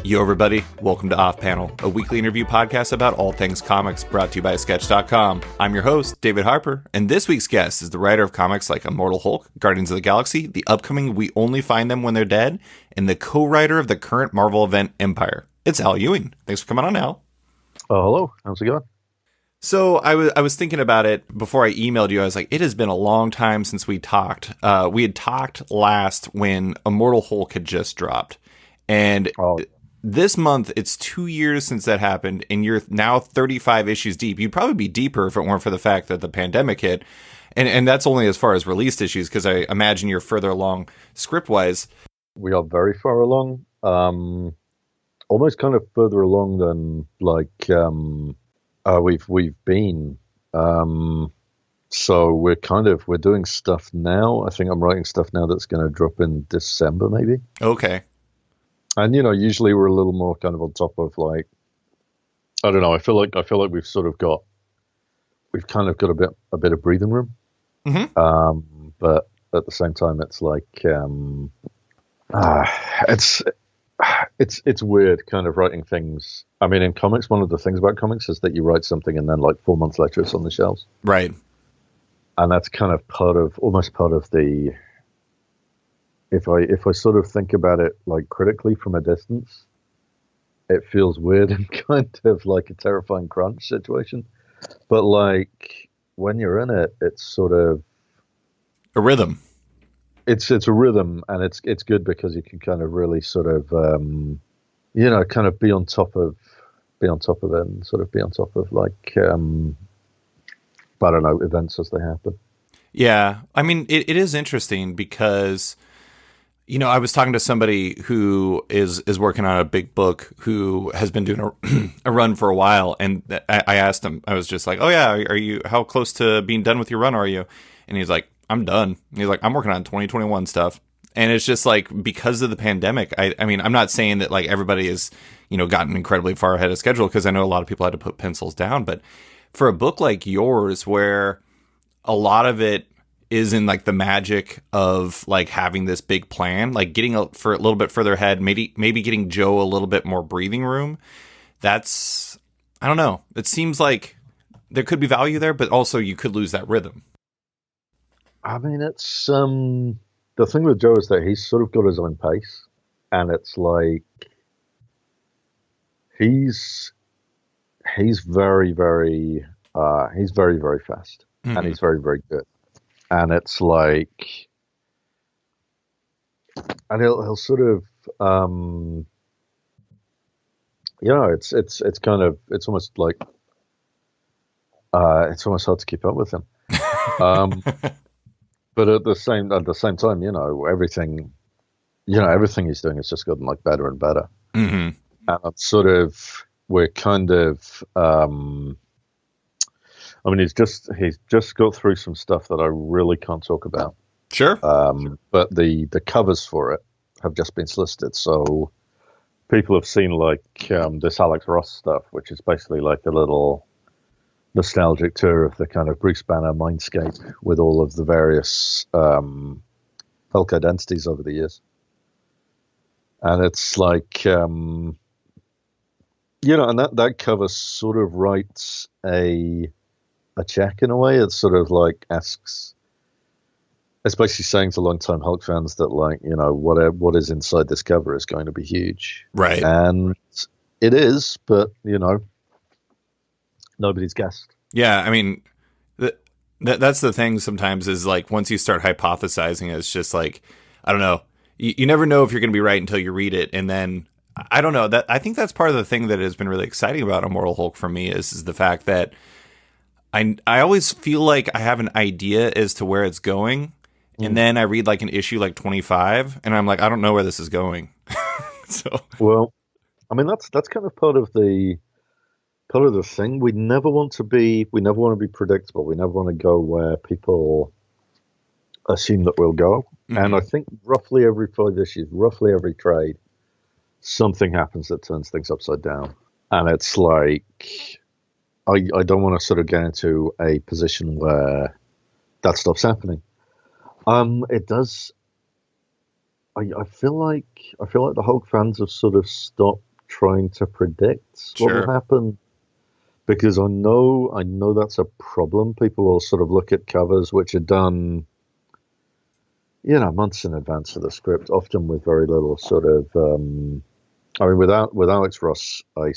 Yo, everybody. Welcome to Off Panel, a weekly interview podcast about all things comics brought to you by Sketch.com. I'm your host, David Harper, and this week's guest is the writer of comics like Immortal Hulk, Guardians of the Galaxy, the upcoming We Only Find Them When They're Dead, and the co-writer of the current Marvel event Empyre. It's Al Ewing. Thanks for coming on, Al. Hello. How's it going? So I was thinking about it before I emailed you. I was like, it has been a long time since we talked. We had talked last when Immortal Hulk had just dropped. And this month, it's 2 years since that happened, and you're now 35 issues deep. You'd probably be deeper if it weren't for the fact that the pandemic hit. And that's only as far as released issues, because I imagine you're further along script-wise. We are very far along. Almost kind of further along than, we've been. So we're doing stuff now. I think I'm writing stuff now that's going to drop in December, maybe. Okay. And, usually we're a little more kind of on top of, I don't know. I feel like we've kind of got a bit of breathing room. Mm-hmm. But at the same time, it's it's weird kind of writing things. I mean, in comics, one of the things about comics is that you write something and then 4 months later it's on the shelves. Right. And that's kind of almost part of the, if I sort of think about it critically from a distance, it feels weird and kind of like a terrifying crunch situation. But when you're in it, it's sort of a rhythm. It's a rhythm, and it's good because you can kind of really sort of kind of be on top of it, and sort of be on top of I don't know, events as they happen. Yeah, I mean, it is interesting because, I was talking to somebody who is working on a big book who has been doing a run for a while, and I asked him, I was just like, "Oh yeah, how close to being done with your run are you?" And he's like, "I'm done." He's like, "I'm working on 2021 stuff." And it's just because of the pandemic, I mean, I'm not saying that everybody has, gotten incredibly far ahead of schedule, because I know a lot of people had to put pencils down. But for a book like yours, where a lot of it is in the magic of having this big plan, getting for a little bit further ahead, maybe getting Joe a little bit more breathing room. That's, I don't know. It seems like there could be value there, but also you could lose that rhythm. I mean, it's the thing with Joe is that he's sort of got his own pace, and it's he's very, very very fast, mm-hmm. and he's very, very good, and it's and he'll sort of it's kind of, it's almost it's almost hard to keep up with him. But at the same time, everything he's doing has just gotten better and better. Mm-hmm. And we're kind of, I mean, he's just got through some stuff that I really can't talk about. Sure. But the covers for it have just been solicited, so people have seen this Alex Ross stuff, which is basically a little nostalgic tour of the kind of Bruce Banner mindscape with all of the various Hulk identities over the years. And it's and that cover sort of writes a check in a way. It's sort of asks, it's basically saying to long-time Hulk fans that what is inside this cover is going to be huge. Right. And it is, but nobody's guessed. Yeah, I mean, that's the thing sometimes is once you start hypothesizing, it's just I don't know. You never know if you're going to be right until you read it. And then, I don't know, I think that's part of the thing that has been really exciting about Immortal Hulk for me is the fact that I always feel like I have an idea as to where it's going. Mm. And then I read an issue 25 and I'm I don't know where this is going. So, well, I mean, that's kind of part of the thing. We never want to be predictable. We never want to go where people assume that we'll go. Mm-hmm. And I think roughly every 5 issues, roughly every trade, something happens that turns things upside down. And it's I don't want to sort of get into a position where that stuff's happening. It does. I feel like the Hulk fans have sort of stopped trying to predict what will Sure. happen because I know that's a problem. People will sort of look at covers which are done, months in advance of the script, often with very little sort of. I mean, with Alex Ross, I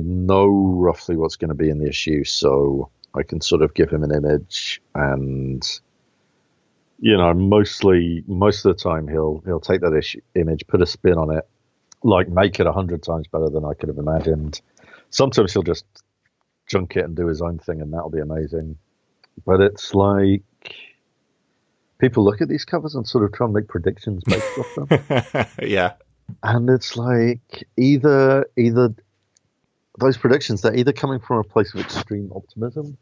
know roughly what's going to be in the issue, so I can sort of give him an image, and most of the time he'll take that image, put a spin on it, like make it 100 times better than I could have imagined. Sometimes he'll just junk it and do his own thing, and that'll be amazing. But it's like people look at these covers and sort of try and make predictions based off them, Yeah. and it's like either those predictions, they're either coming from a place of extreme optimism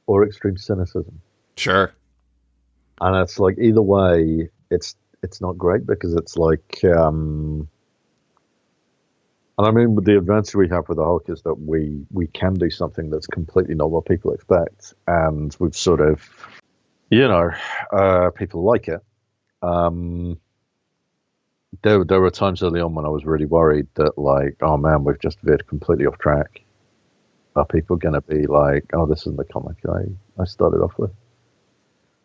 or extreme cynicism. Sure. And it's like either way, it's not great because it's like, and I mean, the advantage we have with the Hulk is that we can do something that's completely not what people expect, and we've sort of, people like it. There were times early on when I was really worried that like, oh man, we've just veered completely off track. Are people going to be like, oh, this isn't the comic I started off with?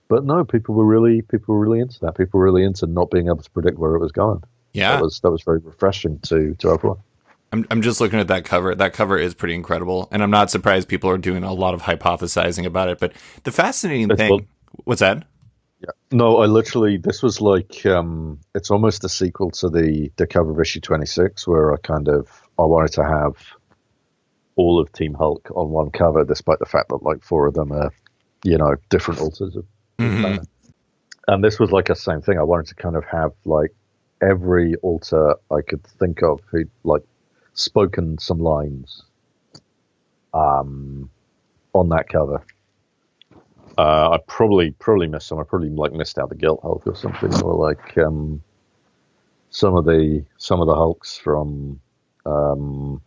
But no, people were really into that. People were really into not being able to predict where it was going. Yeah. That was very refreshing to everyone. I'm just looking at that cover. That cover is pretty incredible, and I'm not surprised people are doing a lot of hypothesizing about it. But the fascinating thing, what's that? Yeah, no, this was like, it's almost a sequel to the cover of issue 26, where I wanted to have all of Team Hulk on one cover, despite the fact that like four of them are, different alters of. Mm-hmm. And this was like a same thing. I wanted to kind of have like every alter I could think of who like spoken some lines on that cover. I probably missed some. I probably like missed out the Guilt Hulk or something, or like some of the Hulks from. But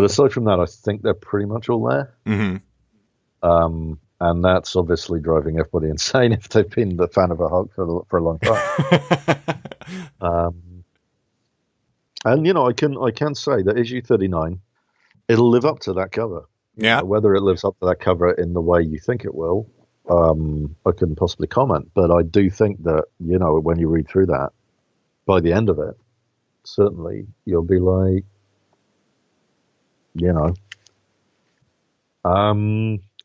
aside from that, I think they're pretty much all there. Mm-hmm. And that's obviously driving everybody insane if they've been the fan of a Hulk for a long time. And I can say that issue 39, it'll live up to that cover. Yeah. Whether it lives up to that cover in the way you think it will, I couldn't possibly comment. But I do think that when you read through that, by the end of it, certainly you'll be like,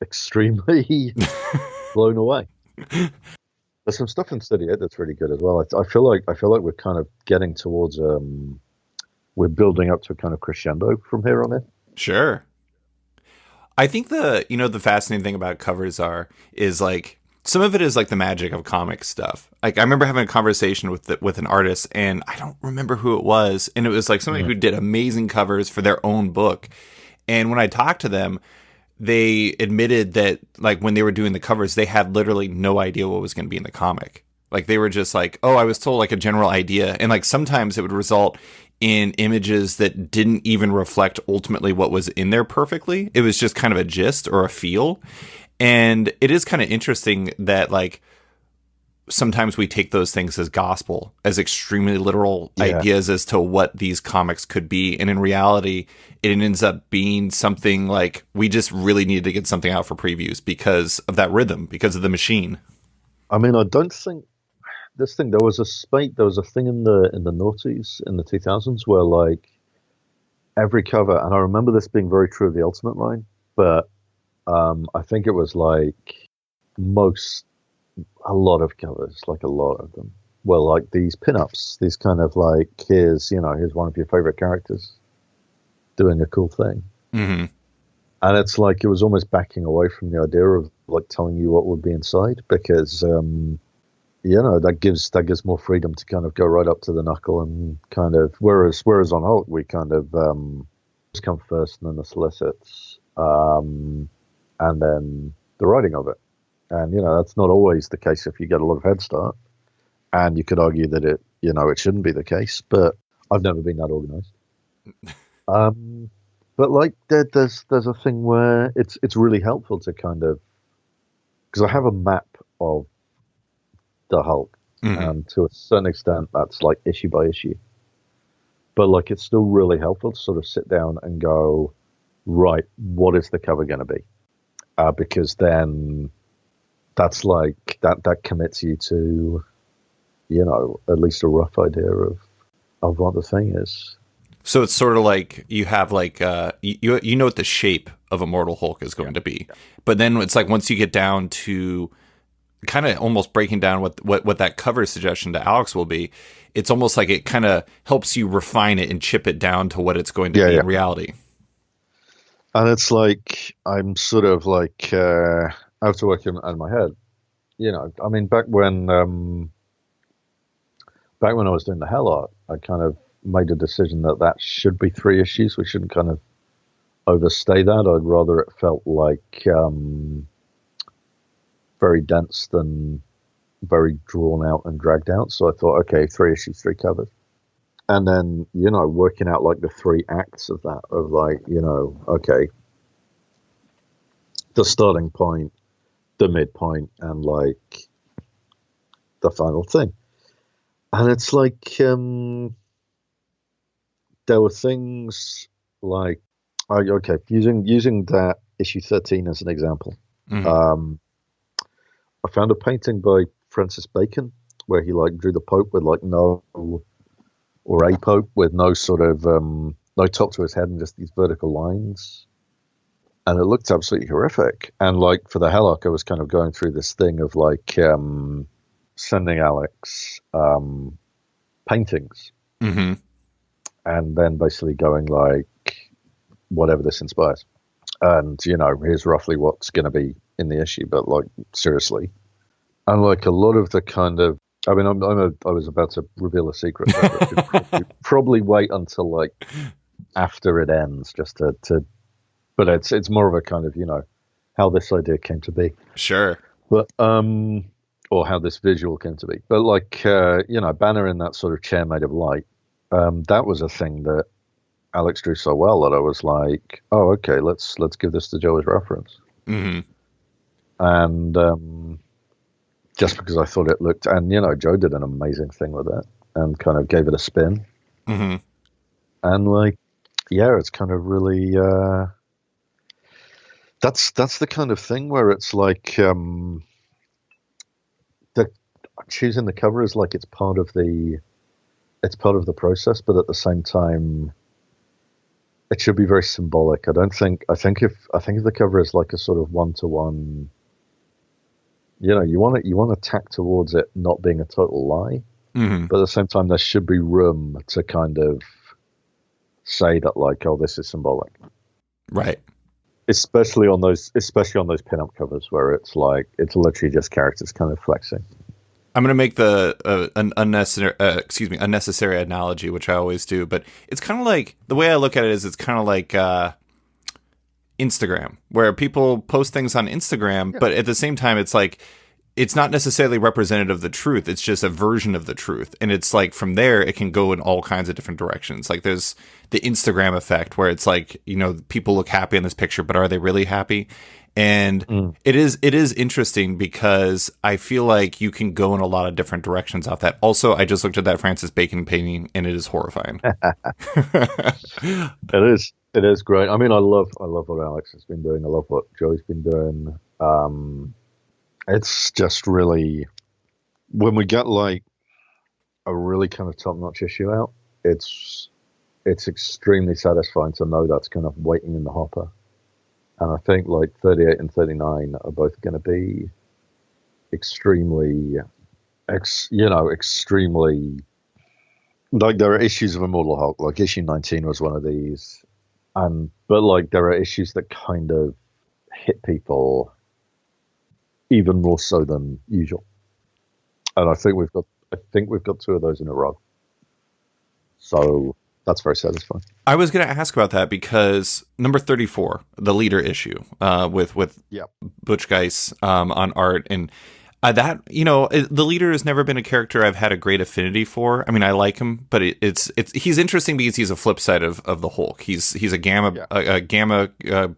extremely blown away. There's some stuff in 38 that's really good as well. I feel like we're kind of getting towards we're building up to a kind of crescendo from here on in. Sure. I think the fascinating thing about covers is like some of it is like the magic of comic stuff. Like I remember having a conversation with an artist, and I don't remember who it was, and it was like somebody who did amazing covers for their own book. And when I talked to them, they admitted that like when they were doing the covers, they had literally no idea what was going to be in the comic. Like they were just like, oh, I was told like a general idea. And like sometimes it would result in images that didn't even reflect ultimately what was in there perfectly. It was just kind of a gist or a feel. And it is kind of interesting that like sometimes we take those things as gospel, as extremely literal ideas as to what these comics could be. And in reality, it ends up being something like we just really needed to get something out for previews because of that rhythm, because of the machine. I mean, I don't think this thing, there was a thing in the noughties in the 2000s where like every cover, and I remember this being very true of the Ultimate line, but I think it was like a lot of covers, like a lot of them, were like these pinups, these kind of like, here's one of your favorite characters doing a cool thing. Mm-hmm. And it's like it was almost backing away from the idea of like telling you what would be inside, because that gives more freedom to kind of go right up to the knuckle and kind of, whereas on Hulk we kind of come first and then the solicits, and then the writing of it. And, that's not always the case if you get a lot of head start. And you could argue that it shouldn't be the case, but I've never been that organized. But like there's a thing where it's really helpful to kind of, because I have a map of the Hulk, and to a certain extent that's like issue by issue. but like it's still really helpful to sort of sit down and go, right, what is the cover going to be? Because then that's like that commits you to, at least a rough idea of what the thing is. So it's sort of like you have like you know what the shape of Immortal Hulk is going to be, but then it's like once you get down to kind of almost breaking down what that cover suggestion to Alex will be, it's almost like it kind of helps you refine it and chip it down to what it's going to be in reality. And it's like I'm sort of like I have to work in my head. I mean, back when I was doing the Hell art, I kind of made a decision that should be 3 issues. We shouldn't kind of overstay that. I'd rather it felt like very dense than very drawn out and dragged out. So I thought, okay, 3 issues, 3 covers. And then, working out like the 3 acts of that, of like, okay, the starting point, the midpoint, and like the final thing. And it's like, there were things like, using that issue 13 as an example. Mm-hmm. I found a painting by Francis Bacon where he like drew the Pope with like or a Pope with no sort of no top to his head and just these vertical lines, and it looked absolutely horrific. And like for the Hell arc, I was kind of going through this thing of like sending Alex paintings, Mm-hmm. and then basically going like, whatever this inspires, and here's roughly what's going to be in the issue, but like seriously. And like a lot of the kind of, I mean, I was about to reveal a secret, but probably wait until like after it ends, just to but it's more of a kind of, how this idea came to be. Sure. But or how this visual came to be. But like Banner in that sort of chair made of light, that was a thing that Alex drew so well that I was like, oh, okay, let's give this to Joe as reference. Mm-hmm. And just because I thought it looked, and Joe did an amazing thing with it and kind of gave it a spin. Mm-hmm. And like, yeah, it's kind of really that's the kind of thing where it's like the choosing the cover is like it's part of the process, but at the same time it should be very symbolic. I think if the cover is like a sort of 1-to-1, you want to tack towards it not being a total lie, Mm-hmm. but at the same time there should be room to kind of say that like, oh, this is symbolic, Right. especially on those pin-up covers where it's like it's literally just characters kind of flexing. I'm going to make an unnecessary analogy, which I always do, but it's kind of like, the way I look at it is it's kind of like Instagram, where people post things on Instagram, but at the same time, it's like, it's not necessarily representative of the truth. It's just a version of the truth. And it's like, from there, it can go in all kinds of different directions. Like there's the Instagram effect where it's like, people look happy in this picture, but are they really happy? And it is interesting because I feel like you can go in a lot of different directions off that. Also, I just looked at that Francis Bacon painting and it is horrifying. It is great. I mean, I love what Alex has been doing. I love what Joey's been doing. It's just really, when we get like a really kind of top-notch issue out, it's extremely satisfying to know that's kind of waiting in the hopper. And I think like 38 and 39 are both going to be extremely, extremely, like there are issues of Immortal Hulk, like issue 19 was one of these. But like there are issues that kind of hit people even more so than usual. And I think we've got 2 of those in a row. So that's very satisfying. I was going to ask about that because number 34, the leader issue, with Butch Geis on art, and that, the leader has never been a character I've had a great affinity for. I mean, I like him, but he's interesting because he's a flip side of the Hulk. He's a gamma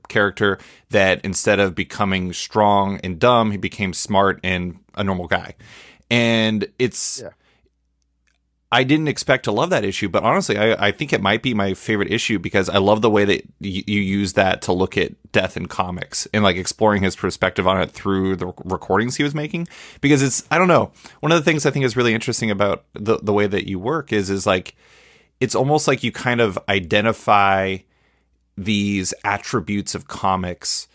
character that instead of becoming strong and dumb, he became smart and a normal guy. And I didn't expect to love that issue, but honestly, I think it might be my favorite issue because I love the way that you use that to look at death in comics and like exploring his perspective on it through the recordings he was making. Because it's, I don't know, one of the things I think is really interesting about the way that you work is like, it's almost like you kind of identify these attributes of comics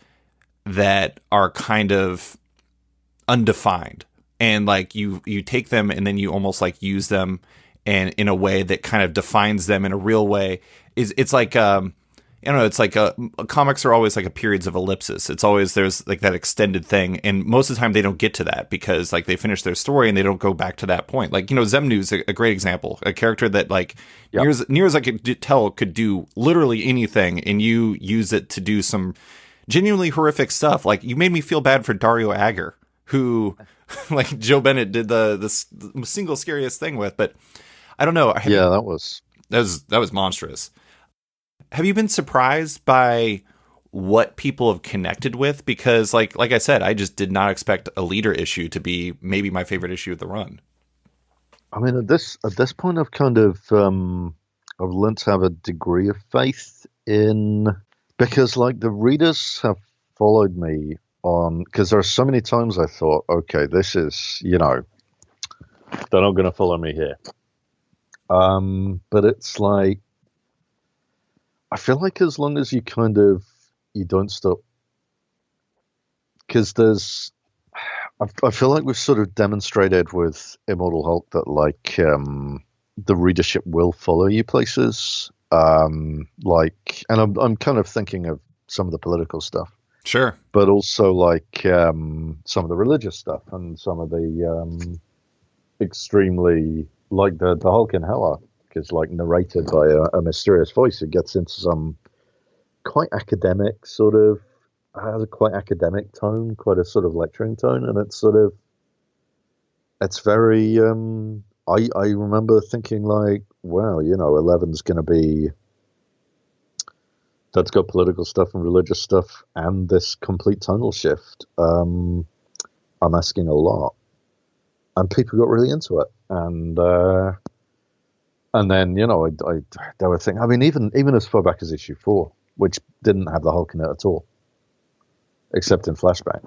that are kind of undefined, and like you take them and then you almost like use them and in a way that kind of defines them in a real way. Is it's like I don't know, it's like comics are always like a periods of ellipsis. It's always there's like that extended thing, and most of the time they don't get to that because like they finish their story and they don't go back to that point. Like, you know, Zemnu's a great example, a character that like Yep. near as I could tell could do literally anything, and you use it to do some genuinely horrific stuff. Like, you made me feel bad for Dario Agger, who like Joe Bennett did the single scariest thing with. But I don't know. Yeah, that was. That was monstrous. Have you been surprised by what people have connected with? Because like I said, I just did not expect a leader issue to be maybe my favorite issue of the run. I mean, at this point, I've learned to have a degree of faith in, because like the readers have followed me on, because there are so many times I thought, okay, this is, they're not going to follow me here. But it's like, I feel like as long as you don't stop, because I feel like we've sort of demonstrated with Immortal Hulk that like the readership will follow you places. Like, and I'm kind of thinking of some of the political stuff, Sure. but also like some of the religious stuff and some of the extremely, like the Hulk in Hell arc is like narrated by a mysterious voice. It gets into some quite academic sort of, has a quite academic tone, quite a sort of lecturing tone, and it's very. I remember thinking like, wow, 11's going to be, that's got political stuff and religious stuff and this complete tonal shift. I'm asking a lot, and people got really into it, and then they were thinking. I mean, even as far back as issue 4, which didn't have the Hulk in it at all, except in flashback.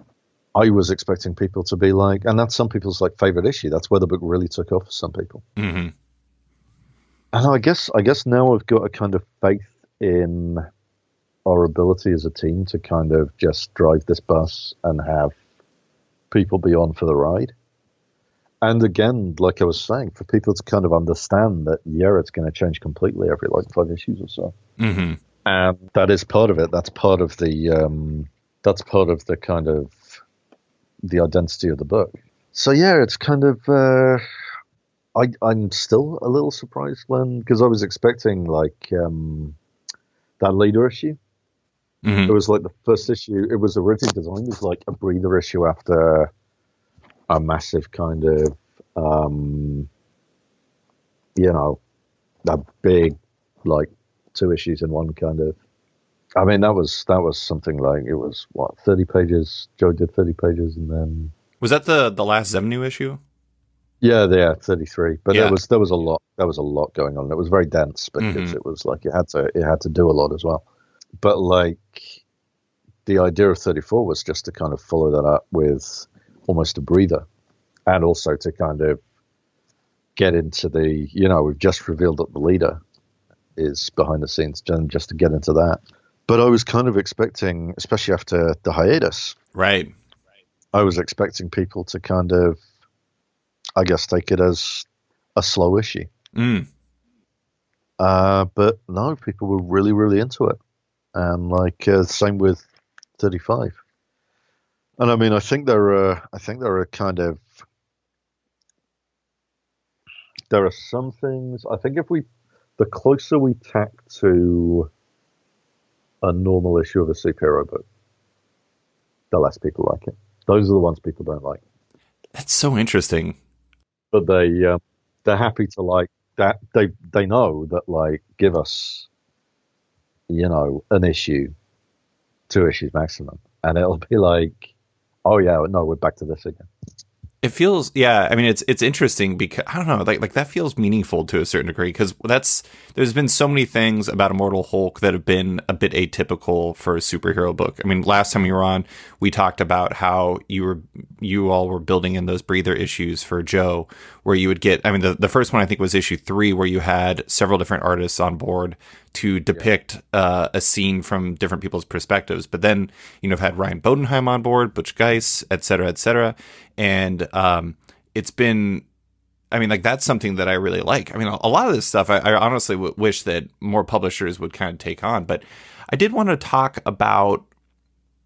I was expecting people to be like, and that's some people's like favorite issue. That's where the book really took off for some people. Mm-hmm. And I guess now I've got a kind of faith in our ability as a team to kind of just drive this bus and have people be on for the ride. And again, like I was saying, for people to kind of understand that, yeah, it's going to change completely every like 5 issues or so. Mm-hmm. And that is part of it. That's part of the kind of the identity of the book. So yeah, it's kind of I'm still a little surprised because I was expecting like that leader issue. Mm-hmm. It was like the first issue. It was originally designed as like a breather issue after a massive kind of that big like 2 issues in one kind of. I mean, that was something like, it was what, 30 pages. Joe did 30 pages, and then Was that the last Zemnu issue? yeah, 33. But Yeah. there was a lot going on. It was very dense because it was like it had to do a lot as well. But like the idea of 34 was just to kind of follow that up with almost a breather, and also to kind of get into the, we've just revealed that the leader is behind the scenes, just to get into that. But I was kind of expecting, especially after the hiatus, Right. I was expecting people to kind of, I guess, take it as a slow issue. Mm. But no, people were really, really into it. And like, same with 35. And I mean, I think there are some things, I think the closer we tack to a normal issue of a superhero book, the less people like it. Those are the ones people don't like. That's so interesting. But they're happy to like that. They know that, like, give us, an issue, 2 issues maximum, and it'll be like, oh yeah, no, we're back to this again. It feels, yeah. I mean, it's interesting because I don't know, like that feels meaningful to a certain degree because there's been so many things about Immortal Hulk that have been a bit atypical for a superhero book. I mean, last time you were on, we talked about how you all were building in those breather issues for Joe, where you would get. I mean, the first one I think was issue 3, where you had several different artists on board to depict a scene from different people's perspectives. But then, I've had Ryan Bodenheim on board, Butch Guice, et cetera, et cetera. And it's been, I mean, like, that's something that I really like. I mean, a lot of this stuff, I honestly wish that more publishers would kind of take on. But I did want to talk about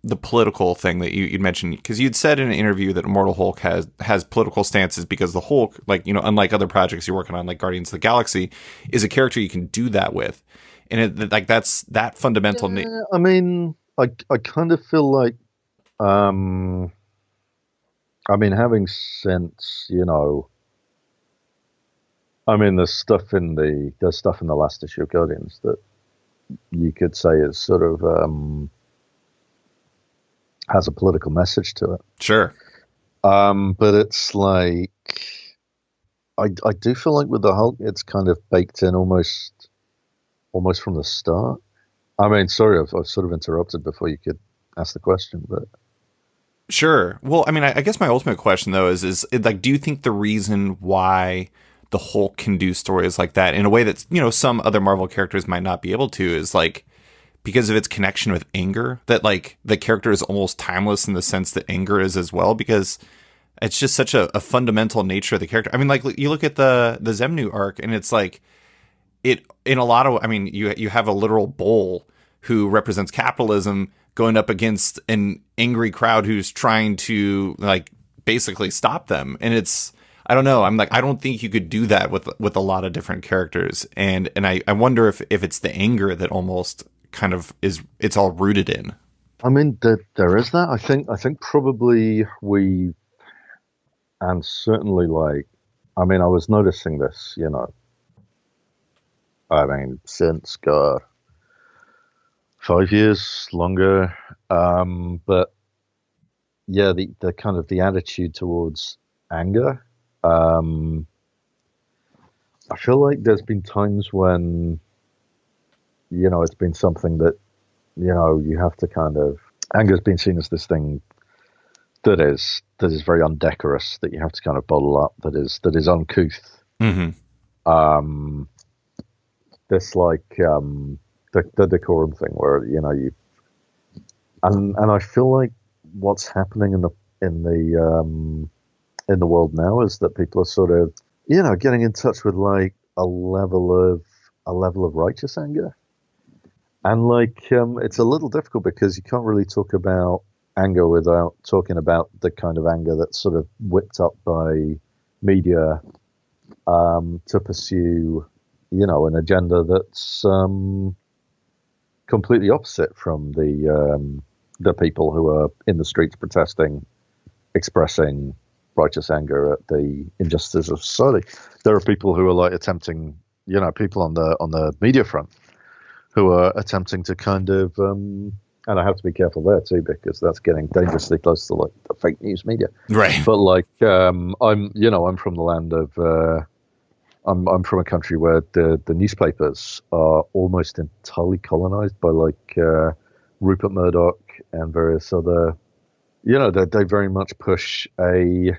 the political thing that you'd mentioned, because you'd said in an interview that Immortal Hulk has political stances because the Hulk, like, unlike other projects you're working on, like Guardians of the Galaxy, is a character you can do that with. And that's that fundamental. I mean, I kind of feel like, I mean, having since, I mean, there's stuff in the last issue of Guardians that you could say is sort of has a political message to it. Sure. But it's like, I do feel like with the Hulk, it's kind of baked in almost from the start. I mean, sorry, I've sort of interrupted before you could ask the question, but. Sure. Well, I mean, I guess my ultimate question though is like, do you think the reason why the Hulk can do stories like that in a way that, some other Marvel characters might not be able to is like because of its connection with anger, that like the character is almost timeless in the sense that anger is as well, because it's just such a fundamental nature of the character. I mean, like you look at the Zemnu arc and it's like it in a lot of, I mean, you have a literal bull who represents capitalism going up against an angry crowd who's trying to like basically stop them. And it's, I don't know. I'm like, I don't think you could do that with a lot of different characters. And I wonder if it's the anger that almost kind of it's all rooted in. I mean, there is that. I think probably and certainly like, I mean, I was noticing this, I mean, since God, 5 years longer, but yeah, the kind of the attitude towards anger. I feel like there's been times when, it's been something that, you have to kind of, anger's been seen as this thing that is very undecorous, that you have to kind of bottle up, that is uncouth. Mm-hmm. This like the decorum thing where you and I feel like what's happening in the world now is that people are sort of getting in touch with like a level of righteous anger, and like it's a little difficult because you can't really talk about anger without talking about the kind of anger that's sort of whipped up by media to pursue an agenda that's completely opposite from the people who are in the streets protesting, expressing righteous anger at the injustices of society. There are people who are like attempting, people on the media front who are attempting to kind of, and I have to be careful there too because that's getting dangerously close to like the fake news media, right? But like, I'm from the land of. I'm from a country where the newspapers are almost entirely colonized by like Rupert Murdoch and various other, they very much push a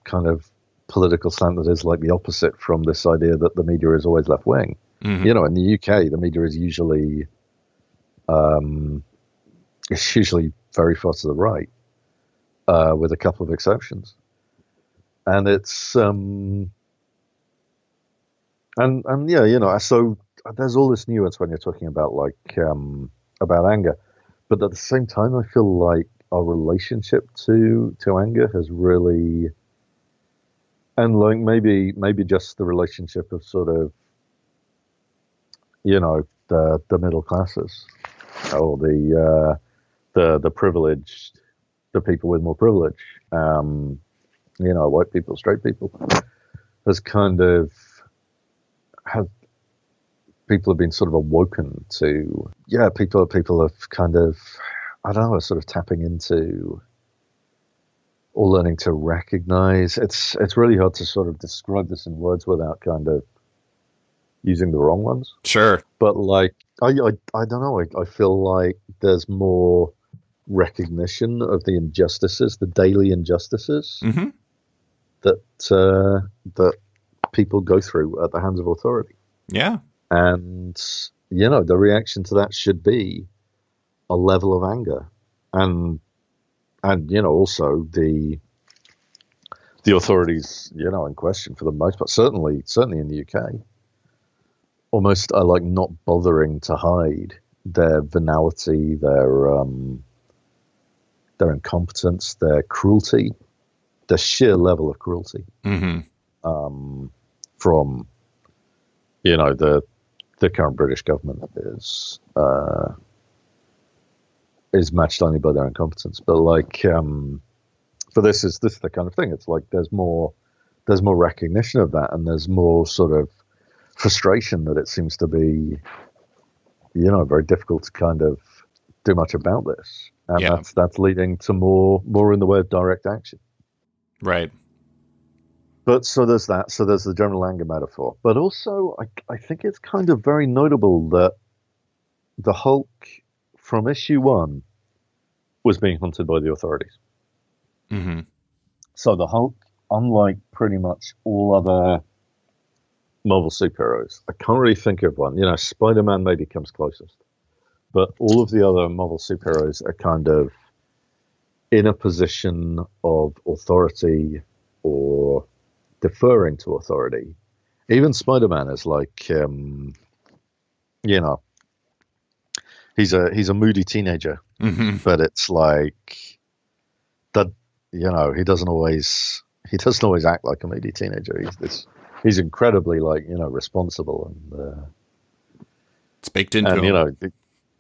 kind of political slant that is like the opposite from this idea that the media is always left wing. Mm-hmm. In the UK, the media is usually very far to the right, with a couple of exceptions, and it's And yeah, so there's all this nuance when you're talking about like about anger, but at the same time, I feel like our relationship to anger has really, and like maybe just the relationship of sort of, the middle classes or the privileged, the people with more privilege, white people, straight people, has kind of people have been sort of awoken to, people have kind of, I don't know, sort of tapping into or learning to recognize. It's really hard to sort of describe this in words without kind of using the wrong ones. Sure. But like, I don't know. I feel like there's more recognition of the injustices, the daily injustices Mm-hmm. that people go through at the hands of authority. Yeah. And the reaction to that should be a level of anger, and also the authorities in question for the most part, certainly in the UK, almost are like not bothering to hide their venality, their incompetence, their cruelty, the sheer level of cruelty. Mm-hmm. From the current British government is matched only by their incompetence. But like, but this is the kind of thing. It's like there's more recognition of that, and there's more sort of frustration that it seems to be, very difficult to kind of do much about this, and that's leading to more in the way of direct action. Right. But so there's that. So there's the general anger metaphor. But also, I think it's kind of very notable that the Hulk from issue 1 was being hunted by the authorities. Mm-hmm. So the Hulk, unlike pretty much all other Marvel superheroes, I can't really think of one. Spider-Man maybe comes closest. But all of the other Marvel superheroes are kind of in a position of authority or deferring to authority. Even Spider-Man is like, he's a moody teenager, Mm-hmm. but it's like that. He doesn't always act like a moody teenager. He's incredibly responsible and It's baked into him.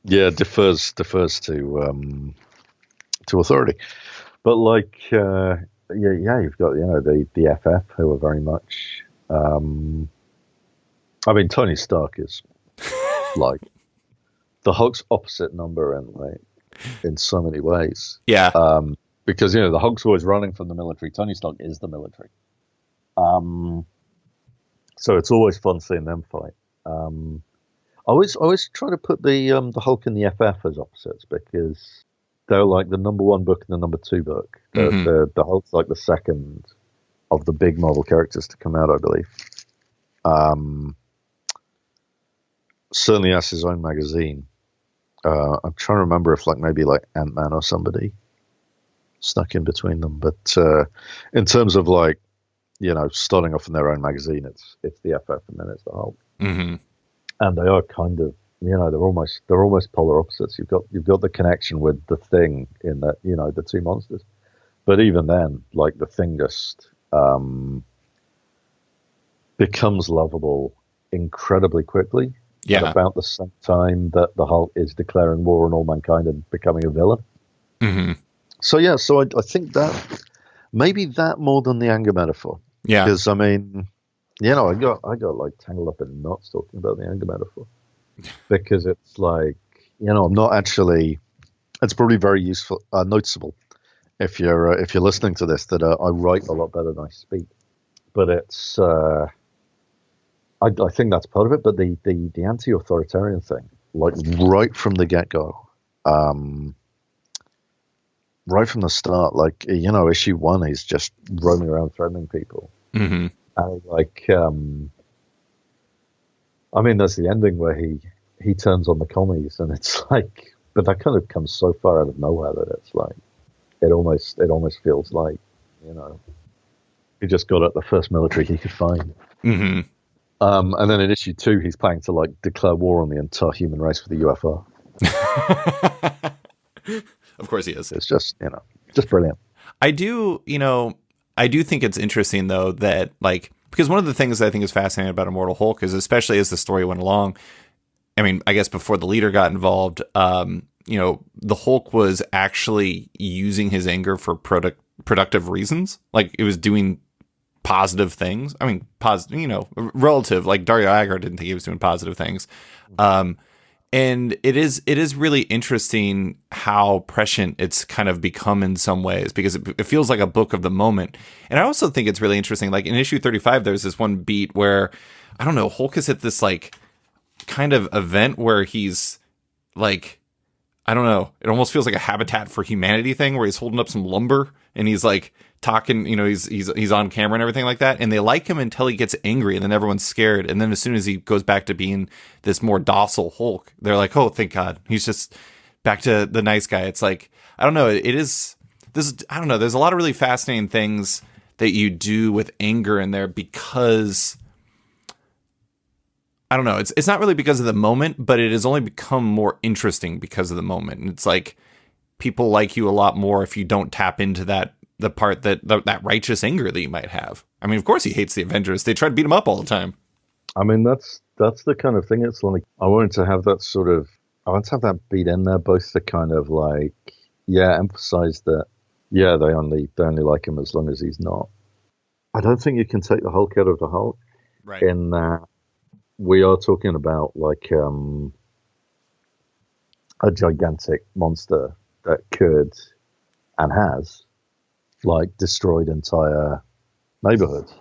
Defers to authority. But like, you've got the FF who are very much. Tony Stark is like the Hulk's opposite number in so many ways. Yeah. Because the Hulk's always running from the military. Tony Stark is the military. So it's always fun seeing them fight. I always try to put the Hulk and the FF as opposites, because they're like the number 1 book and the number 2 book. The Hulk's like the second of the big Marvel characters to come out, I believe. Certainly has his own magazine. I'm trying to remember if maybe Ant-Man or somebody snuck in between them. But in terms of starting off in their own magazine, it's the FF and then it's the Hulk. Mm-hmm. And they are kind of, they're almost polar opposites. You've got the connection with the Thing in that, the two monsters. But even then, the Thing just becomes lovable incredibly quickly. Yeah. At about the same time that the Hulk is declaring war on all mankind and becoming a villain. Mm-hmm. So I think that maybe that more than the anger metaphor. Yeah. Because I got tangled up in knots talking about the anger metaphor, because it's I'm not actually. It's probably very useful, noticeable, if you're listening to this, that I write a lot better than I speak. But it's I think that's part of it. But the anti-authoritarian thing, right from the get-go, right from the start, issue 1, he's just roaming around threatening people. Mm-hmm. And there's the ending where he turns on the commies, and it's but that kind of comes so far out of nowhere that it's it almost feels like, he just got at the first military he could find. Mm-hmm. And then in issue 2, he's planning to declare war on the entire human race with the UFO. Of course he is. It's just, just brilliant. I do think it's interesting though that because one of the things I think is fascinating about Immortal Hulk is, especially as the story went along, I guess before the leader got involved, the Hulk was actually using his anger for productive reasons. It was doing positive things. Positive, relative. Dario Agro didn't think he was doing positive things. And it is really interesting how prescient it's kind of become in some ways, because it feels like a book of the moment. And I also think it's really interesting, like in issue 35, there's this one beat where, I don't know, Hulk is at this like kind of event where he's like, I don't know, it almost feels like a Habitat for Humanity thing where he's holding up some lumber and he's like talking, he's on camera and everything like that. And they like him until he gets angry, and then everyone's scared. And then as soon as he goes back to being this more docile Hulk, they're like, oh, thank God, he's just back to the nice guy. It's like, I don't know, I don't know, there's a lot of really fascinating things that you do with anger in there, because I don't know, it's not really because of the moment, but it has only become more interesting because of the moment. And it's like, people like you a lot more if you don't tap into the part that righteous anger that you might have. I mean, of course he hates the Avengers. They try to beat him up all the time. I mean, that's the kind of thing. It's like, I wanted to have that beat in there, both to kind of like, emphasize that, they only like him as long as he's not. I don't think you can take the Hulk out of the Hulk. Right. In that we are talking about like a gigantic monster that could and has like destroyed entire neighborhoods,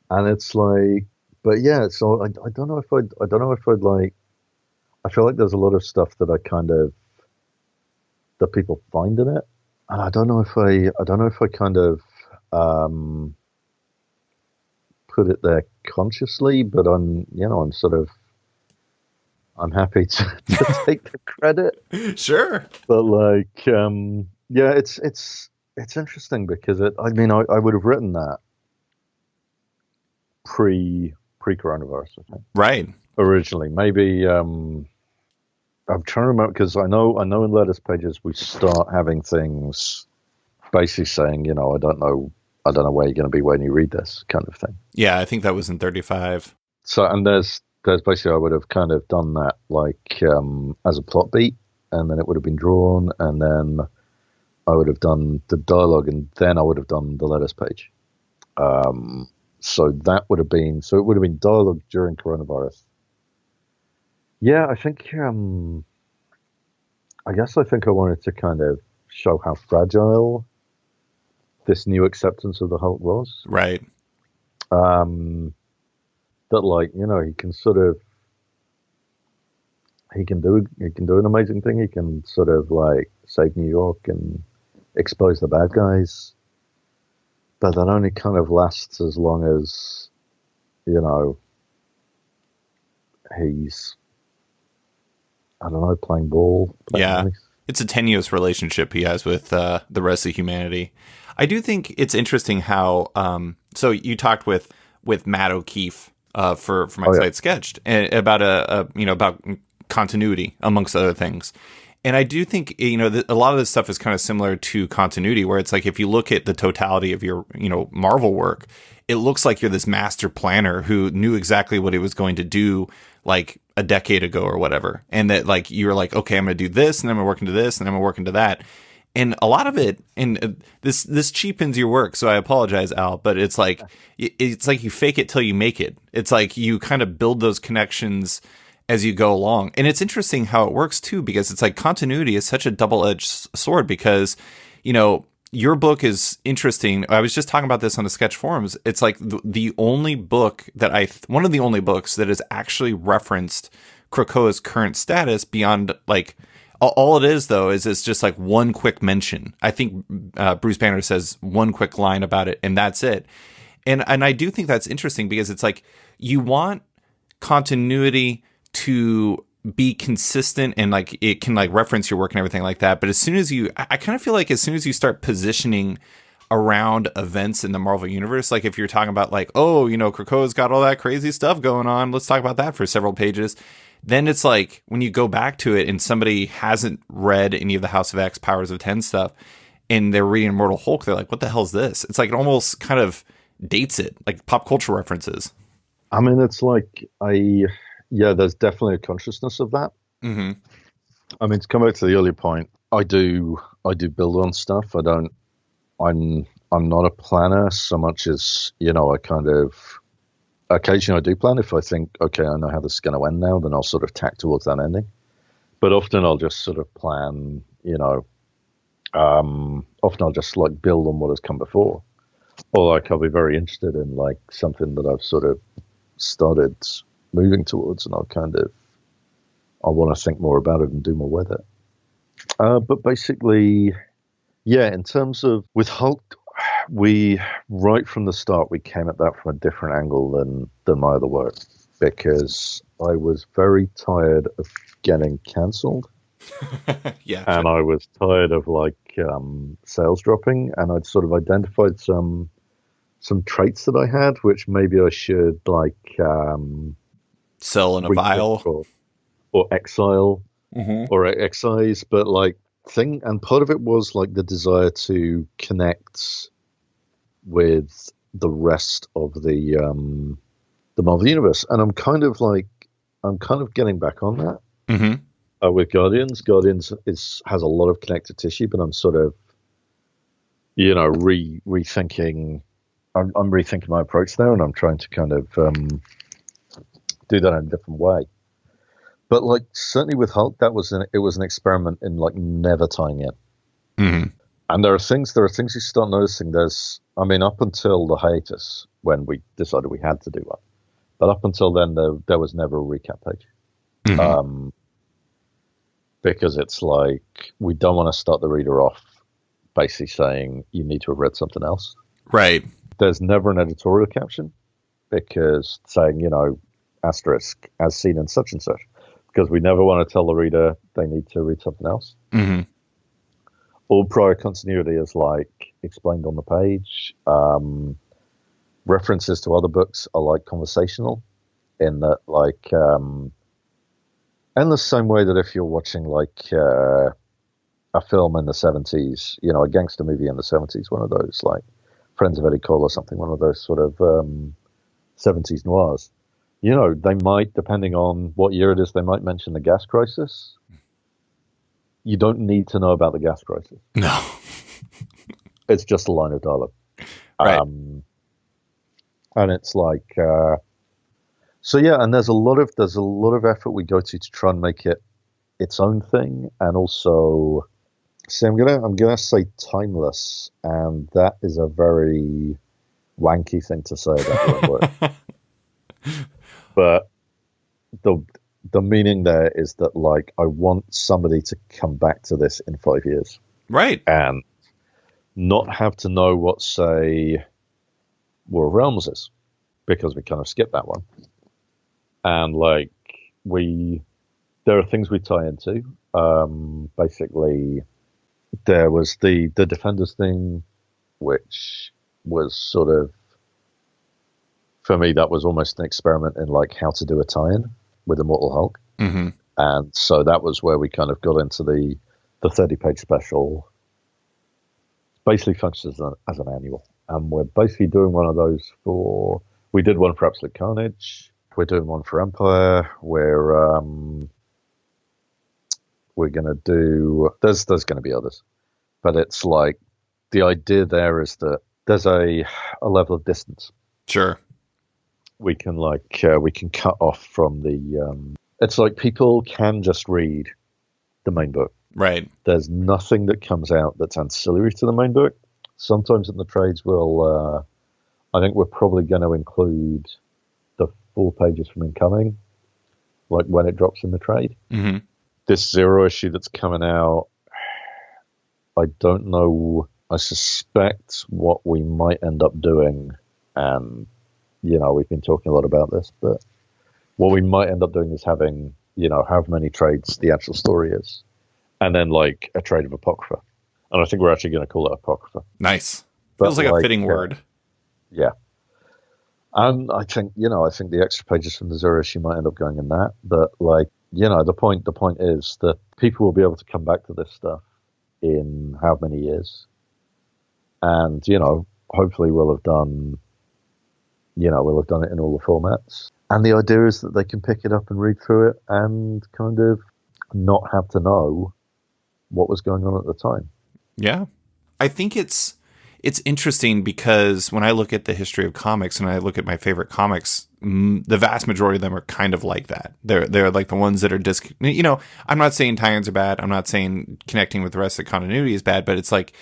and it's like, but yeah, so I don't know if I'd like. I feel like there's a lot of stuff that that people find in it, and I don't know if I kind of put it there consciously, but I'm happy to take the credit. Sure. But like, it's interesting because I would have written that pre-coronavirus, I think. Right. Originally, maybe I'm trying to remember, because I know in letters pages we start having things basically saying, I don't know where you're going to be when you read this, kind of thing. Yeah, I think that was in 35. So, and there's basically, I would have kind of done that like as a plot beat, and then it would have been drawn, and then I would have done the dialogue, and then I would have done the letters page. So it would have been dialogue during coronavirus. Yeah, I think I think I wanted to kind of show how fragile this new acceptance of the Hulk was. Right. That like, he can do an amazing thing. He can sort of like save New York and expose the bad guys, but that only kind of lasts as long as he's, I don't know, playing ball. Yeah, it's a tenuous relationship he has with the rest of humanity. I do think it's interesting how so you talked with Matt O'Keefe for my site Sketched, and about about continuity amongst other things. And I do think, a lot of this stuff is kind of similar to continuity, where it's like, if you look at the totality of your, Marvel work, it looks like you're this master planner who knew exactly what he was going to do like a decade ago or whatever. And that like, you were like, okay, I'm going to do this, and I'm going to work into this, and I'm going to work into that. And a lot of it, and this cheapens your work, so I apologize, Al, but it's like you fake it till you make it. It's like you kind of build those connections as you go along. And it's interesting how it works too, because it's like continuity is such a double-edged sword, because, your book is interesting. I was just talking about this on the Sketch forums. It's like the only book one of the only books that has actually referenced Krakoa's current status beyond like, all it is though, is it's just like one quick mention. I think Bruce Banner says one quick line about it, and that's it. And I do think that's interesting, because it's like, you want continuity to be consistent, and like it can like reference your work and everything like that. But as soon as I kind of feel like as soon as you start positioning around events in the Marvel universe, like if you're talking about like, oh, Krakoa's got all that crazy stuff going on, let's talk about that for several pages. Then it's like, when you go back to it and somebody hasn't read any of the House of X, Powers of 10 stuff, and they're reading Immortal Hulk, they're like, what the hell is this? It's like, it almost kind of dates it, like pop culture references. I mean, it's like, there's definitely a consciousness of that. Mm-hmm. I mean, to come back to the earlier point, I do build on stuff. I'm not a planner so much as, I kind of Occasionally I do plan. If I think, okay, I know how this is going to end now, then I'll sort of tack towards that ending. But often I'll just sort of plan, often I'll just like build on what has come before. Or like I'll be very interested in like something that I've sort of started moving towards, and I want to think more about it and do more with it. But basically, yeah, in terms of with Hulk, we right from the start we came at that from a different angle than my other work, because I was very tired of getting cancelled. Yeah, And I was tired of like sales dropping, and I'd sort of identified some traits that I had, which maybe I should like sell in a rethink vial. or exile Mm-hmm. or excise, but like thing, and part of it was like the desire to connect with the rest of the Marvel universe, and I'm kind of getting back on that. Mm-hmm. With Guardians. Has a lot of connective tissue, but I'm sort of, rethinking. I'm rethinking my approach there, and I'm trying to kind of do that in a different way. But like certainly with Hulk, it was an experiment in like never tying in. Mm-hmm. And there are things you start noticing. Up until the hiatus when we decided we had to do one, but up until then there was never a recap page. Mm-hmm. Because it's like we don't want to start the reader off basically saying you need to have read something else. Right. There's never an editorial caption because saying, asterisk as seen in such and such, because we never want to tell the reader they need to read something else. Mm-hmm. All prior continuity is like explained on the page. References to other books are like conversational in that like, and the same way that if you're watching like a film in the 70s, a gangster movie in the 70s, one of those like Friends of Eddie Cole or something, one of those sort of 70s noirs, they might, depending on what year it is, they might mention the gas crisis. You don't need to know about the gas crisis. No. It's just a line of dialogue. Right. And it's like, so yeah, and there's a lot of effort we go to try and make it its own thing, and also, see, I'm gonna say timeless, and that is a very wanky thing to say about one word. But the meaning there is that like I want somebody to come back to this in 5 years, Right. and not have to know what, say, War of Realms is, because we kind of skipped that one. And like there are things we tie into. Basically, there was the Defenders thing, which was sort of, for me, that was almost an experiment in like how to do a tie-in with Immortal Hulk. Mm-hmm. And so that was where we kind of got into the 30-page special. Basically functions as an annual, and we're basically doing one of those we did one for Absolute Carnage. We're doing one for Empyre. We're gonna do. There's gonna be others, but it's like the idea there is that there's a level of distance. Sure. We can cut off from the. It's like people can just read the main book. Right. There's nothing that comes out that's ancillary to the main book. Sometimes in the trades I think we're probably going to include the 4 pages from Incoming, like when it drops in the trade. Mm-hmm. This Zero issue that's coming out, I don't know. I suspect what we might end up doing, and we've been talking a lot about this, but what we might end up doing is having, however many trades the actual story is, and then like a trade of Apocrypha. And I think we're actually going to call it Apocrypha. Nice. But Feels like a fitting word. Yeah. And I think the extra pages from the Zero issue might end up going in that. But like, the point is that people will be able to come back to this stuff in how many years. And, hopefully we'll have done it in all the formats. And the idea is that they can pick it up and read through it and kind of not have to know what was going on at the time. Yeah. I think it's interesting because when I look at the history of comics and I look at my favorite comics, the vast majority of them are kind of like that. They're like the ones that are I'm not saying tie-ins are bad. I'm not saying connecting with the rest of the continuity is bad, but it's like,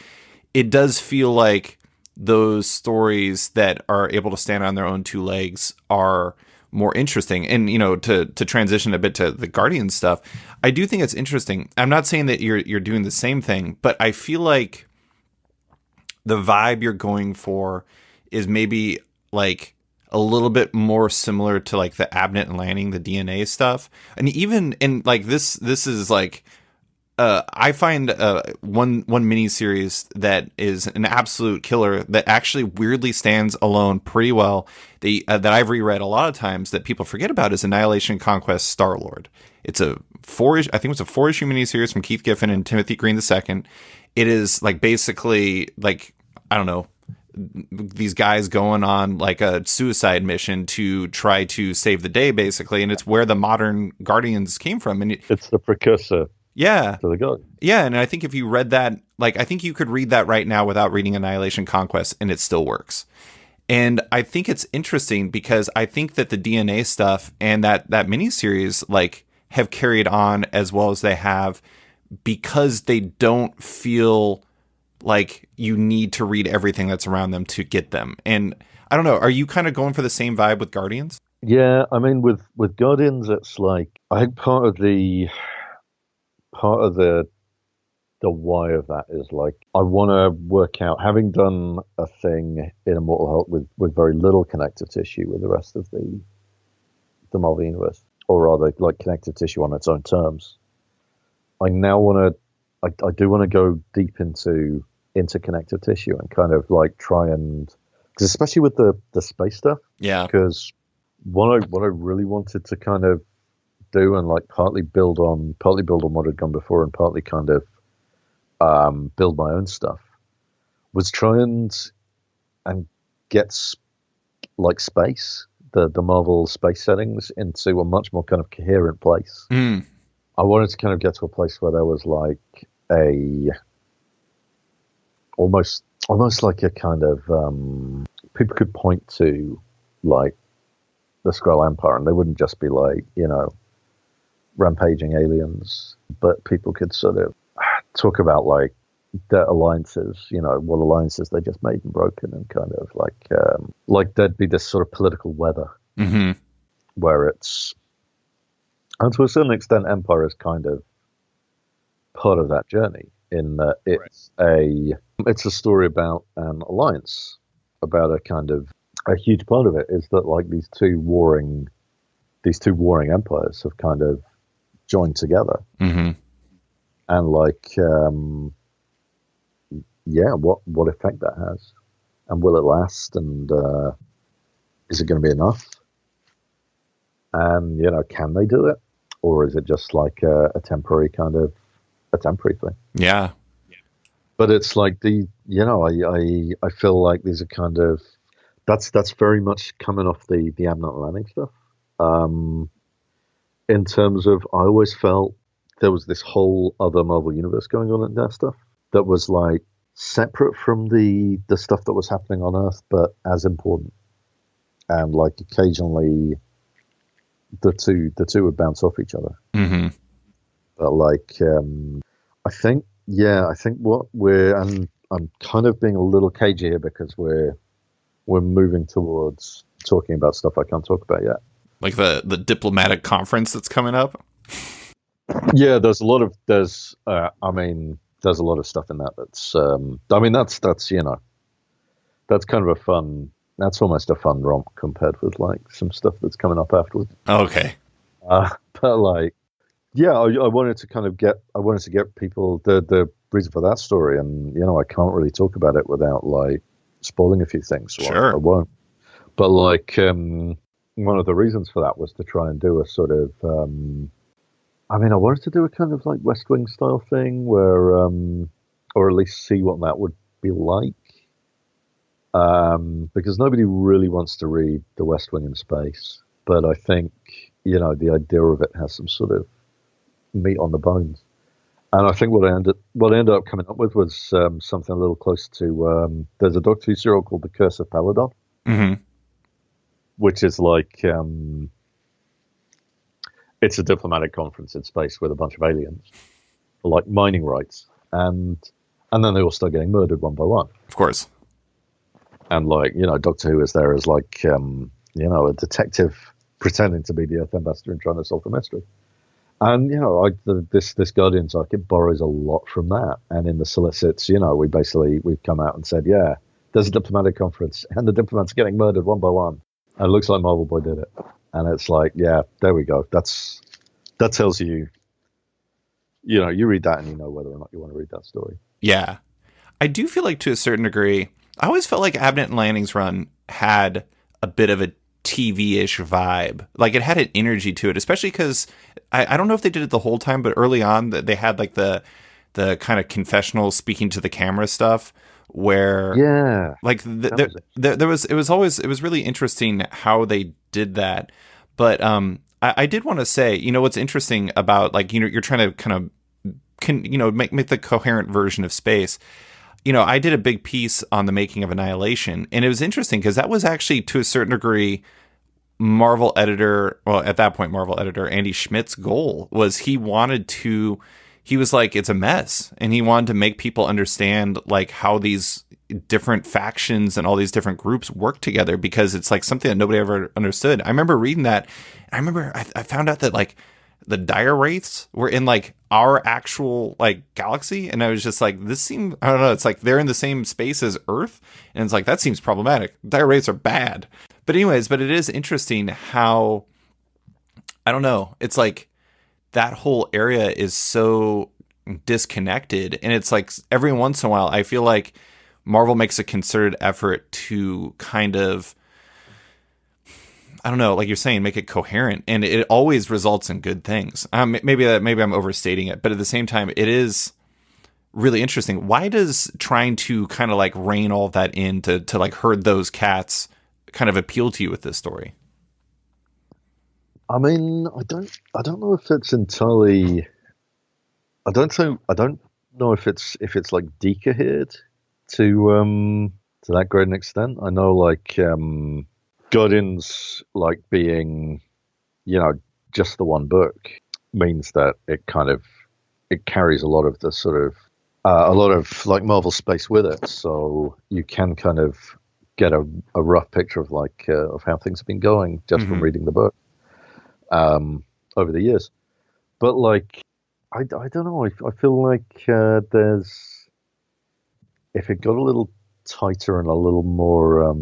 it does feel like those stories that are able to stand on their own two legs are more interesting. And, to transition a bit to the Guardian stuff, I do think it's interesting. I'm not saying that you're doing the same thing, but I feel like the vibe you're going for is maybe like a little bit more similar to like the Abnett and Lanning, the DNA stuff. And even in like this is like, I find one miniseries that is an absolute killer that actually weirdly stands alone pretty well. That I've reread a lot of times that people forget about is Annihilation Conquest Star-Lord. It's a 4-issue miniseries from Keith Giffen and Timothy Green II. It is like basically like, I don't know, these guys going on like a suicide mission to try to save the day, basically, and it's where the modern Guardians came from. And it's the precursor. Yeah. To the God. Yeah, and I think if you read that, like, I think you could read that right now without reading Annihilation Conquest, and it still works. And I think it's interesting because I think that the DNA stuff and that miniseries, like, have carried on as well as they have because they don't feel like you need to read everything that's around them to get them. And I don't know, are you kind of going for the same vibe with Guardians? Yeah, I mean, with Guardians, it's like, I think part of the why of that is like, I want to work out, having done a thing in Immortal Hulk with very little connective tissue with the rest of the Marvel Universe, or rather like connective tissue on its own terms. I now want to, I do want to go deep into connective tissue and kind of like try and, because especially with the space stuff. Yeah. Because what I really wanted to kind of do and like partly build on what had gone before and partly kind of build my own stuff was try and get like space, the Marvel space settings into a much more kind of coherent place. I wanted to kind of get to a place where there was like a almost like a kind of people could point to like the Skrull Empire and they wouldn't just be like, rampaging aliens, but people could sort of talk about like their alliances, what alliances they just made and broken, and kind of like there'd be this sort of political weather where it's, and to a certain extent, Empire is kind of part of that journey in that it's a story about an alliance, about a huge part of it is that like these two warring empires have kind of joined together, and like what effect that has, and will it last, and is it going to be enough, and can they do it, or is it just like a temporary thing? Yeah. But it's like I feel like these are kind of, that's very much coming off the Abnett Lanning stuff. In terms of, I always felt there was this whole other Marvel universe going on in that stuff that was like separate from the stuff that was happening on Earth, but as important. And like occasionally the two would bounce off each other. But like, I think what and I'm kind of being a little cagey here because we're moving towards talking about stuff I can't talk about yet. Like the diplomatic conference that's coming up. Yeah, there's a lot of stuff in that that's that's kind of a fun, that's almost a fun romp compared with like some stuff that's coming up afterwards. Okay. But like, yeah, I wanted to get people the reason for that story, and I can't really talk about it without like spoiling a few things. So sure. I won't. But like, one of the reasons for that was to try and do a sort of, I wanted to do a kind of like West Wing style thing where, or at least see what that would be like. Because nobody really wants to read The West Wing in space. But I think, the idea of it has some sort of meat on the bones. And I think what I ended up coming up with was something a little close to, there's a Doctor Who serial called The Curse of Peladon. which is like it's a diplomatic conference in space with a bunch of aliens, like mining rights, and then they all start getting murdered one by one. Of course. And like, Doctor Who is there as like a detective pretending to be the Earth ambassador and trying to solve the mystery. And this Guardians arc, it borrows a lot from that. And in the solicits, we've come out and said, yeah, there's a diplomatic conference, and the diplomats are getting murdered one by one. And it looks like Marvel Boy did it. And it's like, yeah, there we go. That tells you, you read that and you know whether or not you want to read that story. Yeah. I do feel like to a certain degree, I always felt like Abnett and Lanning's run had a bit of a TV-ish vibe. Like it had an energy to it, especially because I don't know if they did it the whole time, but early on they had like the kind of confessional speaking to the camera stuff where like it was really interesting how they did that. But I did want to say, what's interesting about like, you're trying to kind of make the coherent version of space. I did a big piece on the making of Annihilation, and it was interesting because that was actually to a certain degree at that point Marvel editor Andy Schmidt's goal was he was like, it's a mess, and he wanted to make people understand like how these different factions and all these different groups work together, because it's like something that nobody ever understood. I remember reading that, and I found out that like the dire wraiths were in like our actual like galaxy, and I was just like, this seems, I don't know, it's like they're in the same space as Earth, and it's like that seems problematic. Dire wraiths are bad. But it is interesting how, I don't know, it's like that whole area is so disconnected, and it's like every once in a while I feel like Marvel makes a concerted effort to kind of, I don't know, like you're saying, make it coherent, and it always results in good things. Maybe I'm overstating it, but at the same time, it is really interesting. Why does trying to kind of like rein all of that in to like herd those cats kind of appeal to you with this story? I mean, I don't know if it's entirely. I don't know if it's like decohered to that great an extent. I know like Guardians like being, just the one book means that it carries a lot of the sort of a lot of like Marvel space with it, so you can kind of get a rough picture of like of how things have been going just from reading the book over the years. But like I don't know, I feel like there's, if it got a little tighter and a little more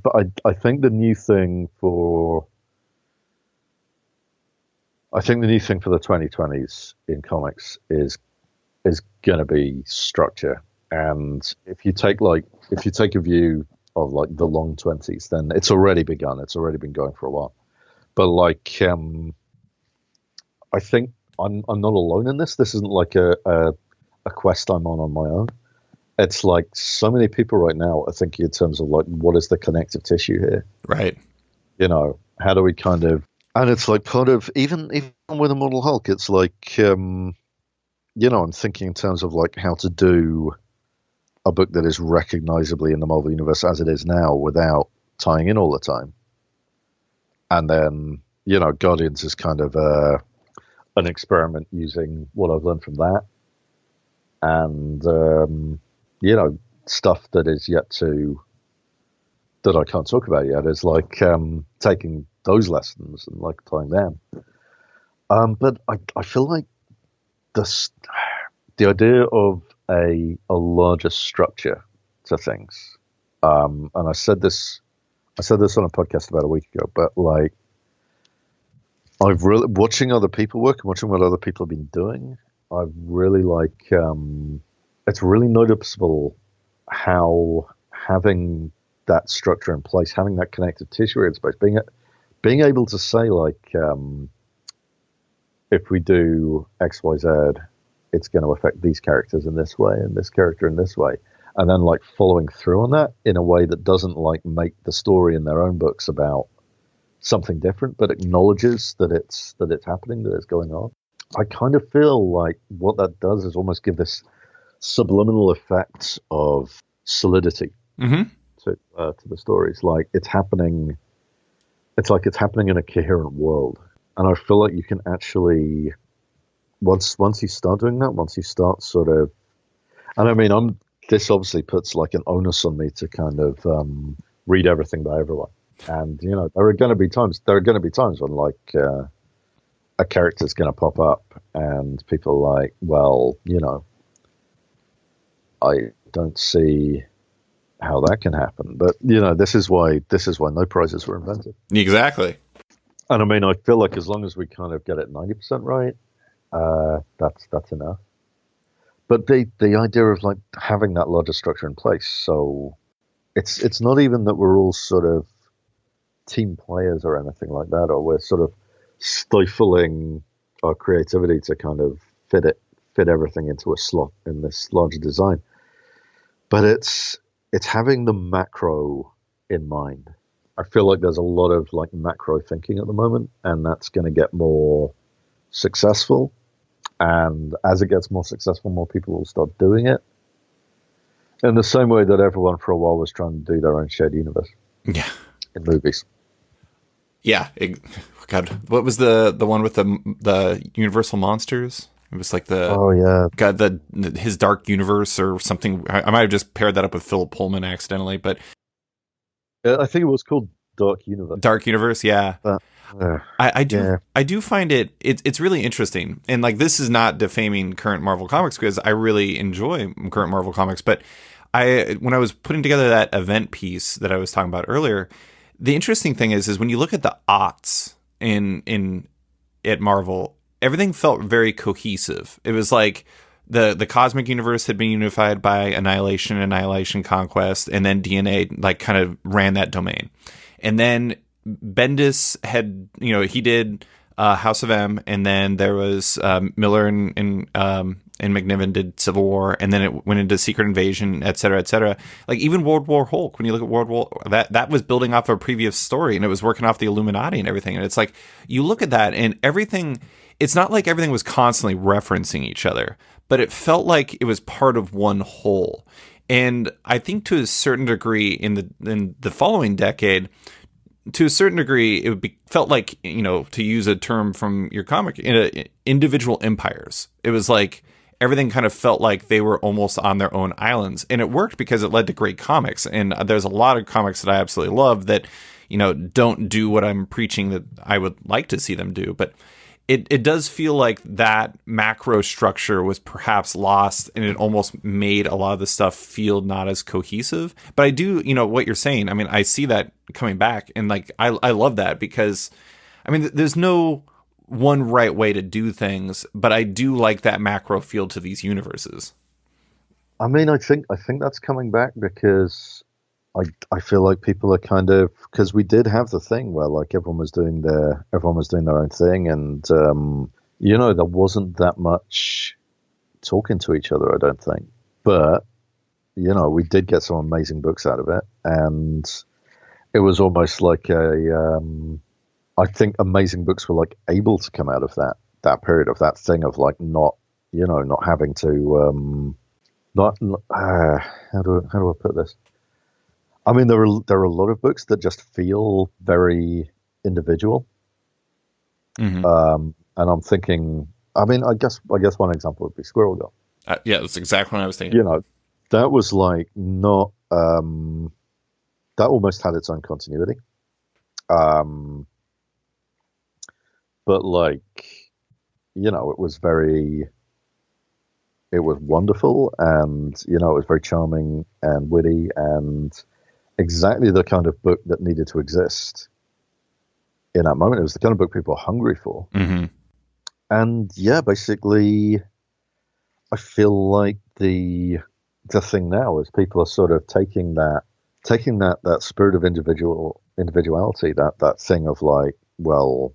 but I think the new thing for the 2020s in comics is going to be structure. And if you take a view of like the long 20s, then it's already begun. It's already been going for a while. But like I think I'm not alone in this. This isn't like a quest I'm on my own. It's like so many people right now are thinking in terms of like, what is the connective tissue here? Right. How do we kind of, and it's like part of, even with Immortal Hulk, it's like, I'm thinking in terms of like how to do a book that is recognizably in the Marvel Universe as it is now without tying in all the time. And then, Guardians is kind of an experiment using what I've learned from that. And, stuff that is that I can't talk about yet is like taking those lessons and like applying them. But I feel like the idea of a larger structure to things. And I said this on a podcast about a week ago, but like I've really, watching other people work and watching what other people have been doing, I've really like it's really noticeable how having that structure in place, having that connective tissue in space, being able to say like if we do X, Y, Z, it's going to affect these characters in this way and this character in this way, and then like following through on that in a way that doesn't like make the story in their own books about something different, but acknowledges that it's happening, that it's going on. I kind of feel like what that does is almost give this subliminal effect of solidity to the stories. Like it's happening. It's like it's happening in a coherent world, and I feel like you can actually once you start doing that, once you start sort of, and I mean, this obviously puts like an onus on me to kind of read everything by everyone, and you know, there are going to be times when like a character's going to pop up, and people are like, well, you know, I don't see how that can happen. But you know, this is why no prizes were invented. Exactly. And I mean, I feel like as long as we kind of get it 90% right, that's enough. But the idea of like having that larger structure in place, so it's not even that we're all sort of team players or anything like that, or we're sort of stifling our creativity to kind of fit everything into a slot in this larger design. But it's having the macro in mind. I feel like there's a lot of like macro thinking at the moment, and that's going to get more successful. And as it gets more successful, more people will start doing it. In the same way that everyone for a while was trying to do their own shared universe. Yeah. In movies. Yeah. God, what was the one with the Universal Monsters? It was like his Dark Universe or something. I might have just paired that up with Philip Pullman accidentally, but I think it was called Dark Universe. Dark Universe, yeah. I do find it's really interesting, and like this is not defaming current Marvel comics because I really enjoy current Marvel comics, but when I was putting together that event piece that I was talking about earlier, the interesting thing is when you look at the aughts at Marvel, everything felt very cohesive. It was like the cosmic universe had been unified by Annihilation Conquest, and then DNA like kind of ran that domain. And then Bendis had, you know, he did House of M, and then there was Miller and McNiven did Civil War, and then it went into Secret Invasion, et cetera, et cetera. Like even World War Hulk, when you look at World War, that was building off a previous story, and it was working off the Illuminati and everything. And it's like, you look at that and everything, it's not like everything was constantly referencing each other, but it felt like it was part of one whole. And I think to a certain degree in the following decade, to a certain degree, it felt like, you know, to use a term from your comic, individual empires. It was like everything kind of felt like they were almost on their own islands. And it worked because it led to great comics. And there's a lot of comics that I absolutely love that, you know, don't do what I'm preaching that I would like to see them do. But it does feel like that macro structure was perhaps lost, and it almost made a lot of the stuff feel not as cohesive. But I do, you know, what you're saying, I mean, I see that coming back, and like I love that because, I mean, there's no one right way to do things, but I do like that macro feel to these universes. I mean, I think that's coming back because I feel like people are kind of, because we did have the thing where like everyone was doing their own thing, and you know, there wasn't that much talking to each other, I don't think. But you know, we did get some amazing books out of it, and it was almost like I think amazing books were like able to come out of that period of that thing of like not having to how do I put this? I mean, there are a lot of books that just feel very individual. Mm-hmm. And I'm thinking, I mean, I guess one example would be Squirrel Girl. Yeah, that's exactly what I was thinking. You know, that was like not, that almost had its own continuity. But like, you know, it was wonderful, and, you know, it was very charming and witty and exactly the kind of book that needed to exist in that moment. It was the kind of book people were hungry for. Mm-hmm. And yeah, basically, I feel like the thing now is people are sort of taking that spirit of individuality, that thing of like, well,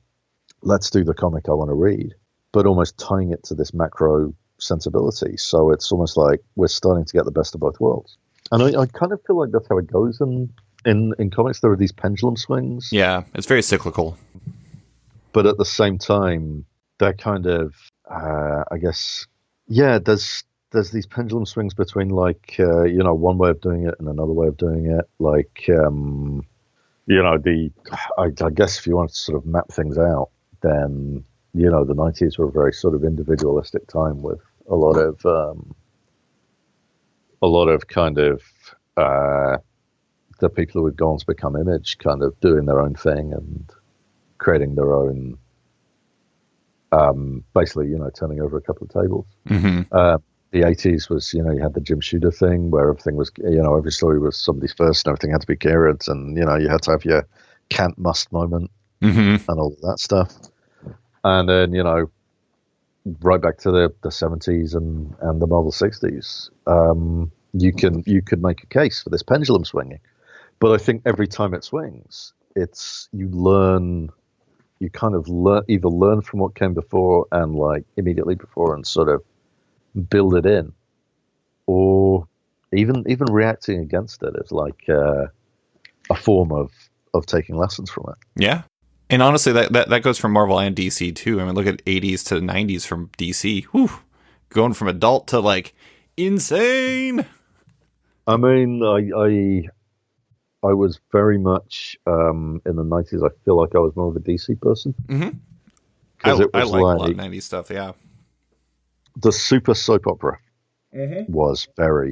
let's do the comic I want to read, but almost tying it to this macro sensibility. So it's almost like we're starting to get the best of both worlds. And I kind of feel like that's how it goes in comics. There are these pendulum swings. Yeah, it's very cyclical. But at the same time, they're kind of, I guess, yeah, there's there's these pendulum swings between like one way of doing it and another way of doing it. Like I guess if you want to sort of map things out, then the 90s were a very sort of individualistic time with a lot of kind of the people who would go on to become Image kind of doing their own thing and creating their own, basically, turning over a couple of tables. The 80s was, you had the Jim Shooter thing where everything was, every story was somebody's first and everything had to be Kieran's, and, you had to have your can't must moment and all of that stuff. And then, right back to the 70s and the Marvel 60s, you could make a case for this pendulum swinging. But I think every time it swings, you kind of either learn from what came before and like immediately before and sort of build it in, or even reacting against it is like a form of taking lessons from it. Yeah. And honestly, that goes from Marvel and DC too. I mean, look at 80s to 90s from DC. Whew. Going from adult to like insane. I mean, I was very much in the 90s. I feel like I was more of a DC person. I like a lot of 90s stuff. Yeah. The super soap opera was that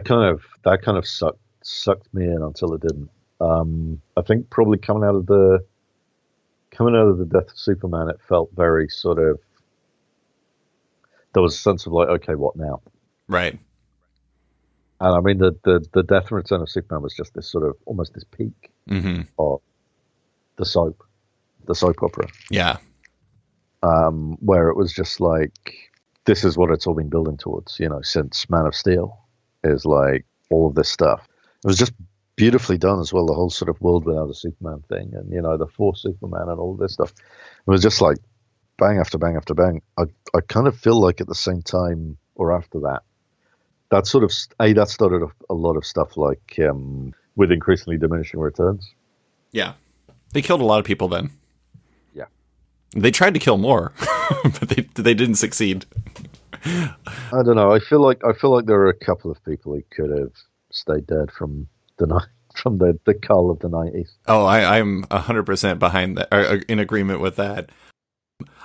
kind of sucked me in until it didn't. I think probably coming out of the death of Superman, it felt very sort of, there was a sense of like, okay, what now? Right. And I mean, the death and return of Superman was just this sort of almost this peak of the soap opera. Yeah. Where it was just like, this is what it's all been building towards, since Man of Steel is like all of this stuff. It was just beautifully done as well, the whole sort of world without a Superman thing and, the Fourth Superman and all this stuff. It was just like bang after bang after bang. I kind of feel like at the same time or after that sort of, that started a lot of stuff like with increasingly diminishing returns. Yeah. They killed a lot of people then. Yeah. They tried to kill more, but they didn't succeed. I don't know. I feel like there are a couple of people who could have stayed dead from the cull of the 90s. Oh, I'm 100% behind that, or in agreement with that.